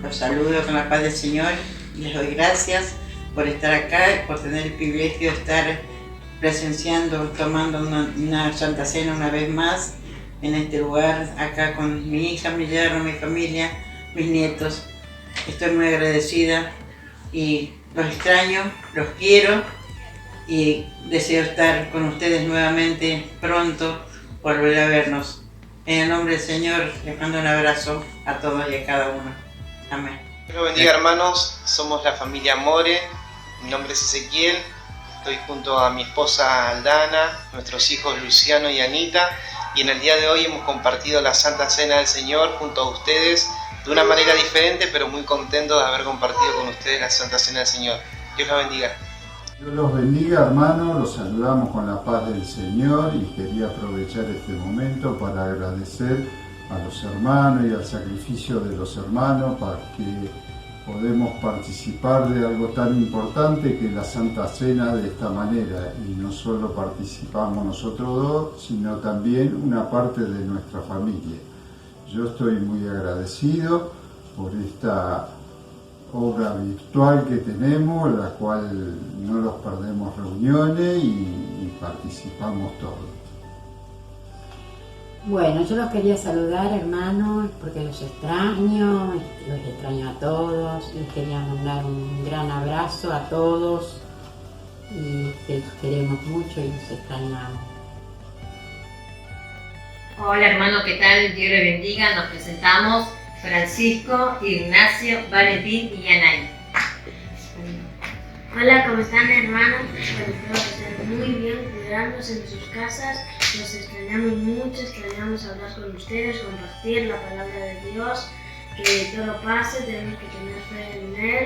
Los saludo con la paz del Señor. Les doy gracias por estar acá y por tener el privilegio de estar presenciando, tomando una Santa Cena una vez más en este lugar, acá con mi hija, mi yerno, mi familia, mis nietos. Estoy muy agradecida y los extraño, los quiero y deseo estar con ustedes nuevamente pronto, volver a vernos. En el nombre del Señor les mando un abrazo a todos y a cada uno. Amén. Dios los bendiga, hermanos. Somos la familia More. Mi nombre es Ezequiel. Estoy junto a mi esposa Aldana, nuestros hijos Luciano y Anita. Y en el día de hoy hemos compartido la Santa Cena del Señor junto a ustedes de una manera diferente, pero muy contentos de haber compartido con ustedes la Santa Cena del Señor. Dios los bendiga. Dios los bendiga, hermanos, los saludamos con la paz del Señor y quería aprovechar este momento para agradecer a los hermanos y al sacrificio de los hermanos para que podemos participar de algo tan importante que la Santa Cena de esta manera, y no solo participamos nosotros dos, sino también una parte de nuestra familia. Yo estoy muy agradecido por esta obra virtual que tenemos, la cual no los perdemos reuniones y participamos todos. Bueno, yo los quería saludar, hermanos, porque los extraño a todos, les quería mandar un gran abrazo a todos y que los queremos mucho y los extrañamos. Hola hermano, ¿qué tal? Dios les bendiga, nos presentamos Francisco, Ignacio, Valentín y Anay. Hola, ¿cómo están, hermanos? Bueno, espero que estén muy bien, cuidándose en sus casas. Los extrañamos mucho, extrañamos hablar con ustedes, compartir la palabra de Dios, que todo pase, tenemos que tener fe en Él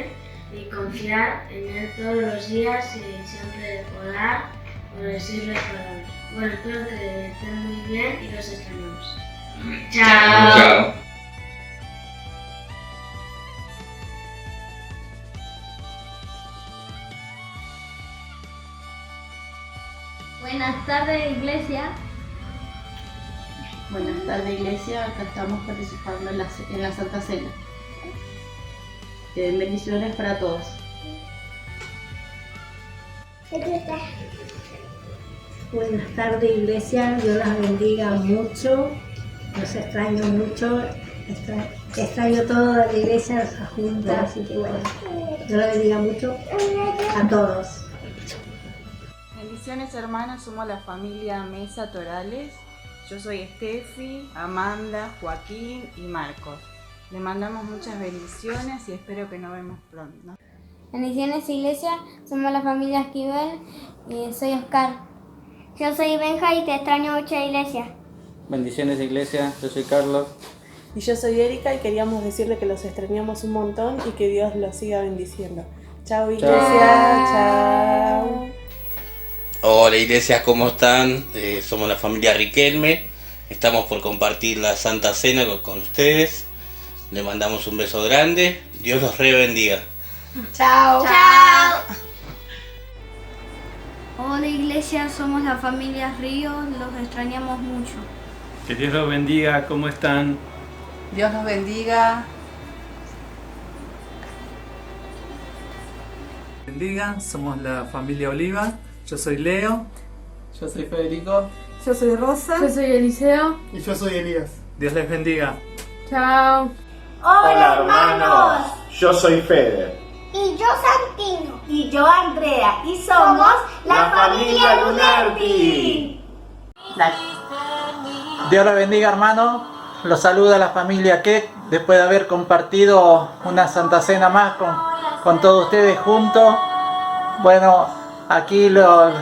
y confiar en Él todos los días y siempre orar o decirle palabras. Bueno, espero que estén muy bien y los extrañamos. ¡Chao! Chao. Buenas tardes, iglesia. Buenas tardes, iglesia. Acá estamos participando en la Santa Cena. Bendiciones para todos. Buenas tardes, iglesia. Dios las bendiga mucho. Los extraño mucho. Extraño toda la iglesia junta. Así que bueno, Dios las bendiga mucho a todos. Bendiciones, hermanas, somos la familia Mesa Torales. Yo soy Estefi, Amanda, Joaquín y Marcos. Le mandamos muchas bendiciones y espero que nos vemos pronto. Bendiciones, iglesia, somos la familia Esquivel y soy Oscar. Yo soy Benja y te extraño mucho, iglesia. Bendiciones, iglesia, yo soy Carlos. Y yo soy Erika y queríamos decirle que los extrañamos un montón y que Dios los siga bendiciendo. Chao, iglesia. Chao. Hola iglesia, ¿cómo están? Somos la familia Riquelme, estamos por compartir la Santa Cena con ustedes, le mandamos un beso grande, Dios los re bendiga. Chao. Chao. Hola iglesia, somos la familia Ríos, los extrañamos mucho. Que Dios los bendiga, ¿cómo están? Dios los bendiga. Bendiga, somos la familia Oliva. Yo soy Leo. Yo soy Federico. Yo soy Rosa. Yo soy Eliseo. Y yo soy Elías. Dios les bendiga. Chao. Hola hermanos. Yo soy Fede. Y yo Santino. Y yo Andrea. Y somos la familia Lunardi. Dios los bendiga, hermano. Los saluda la familia Keck después de haber compartido una Santa Cena más con todos ustedes juntos. Bueno, aquí lo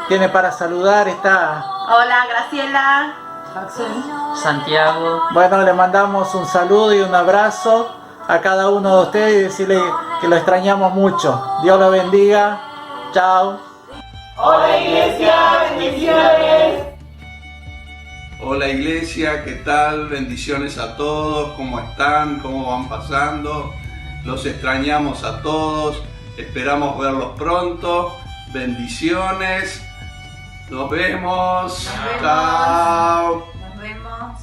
tiene para saludar, está Hola, Graciela. Santiago. Bueno, le mandamos un saludo y un abrazo a cada uno de ustedes y decirle que lo extrañamos mucho. Dios lo bendiga. Chao. Hola, iglesia. Bendiciones. Hola iglesia, ¿qué tal? Bendiciones a todos, ¿cómo están? ¿Cómo van pasando? Los extrañamos a todos, esperamos verlos pronto. Bendiciones, nos vemos. Chao. Nos vemos.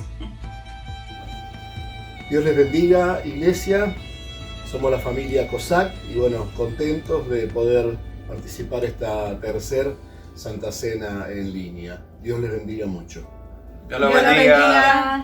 Dios les bendiga, iglesia. Somos la familia COSAC y bueno, contentos de poder participar esta tercera Santa Cena en línea. Dios les bendiga mucho. Dios los bendiga.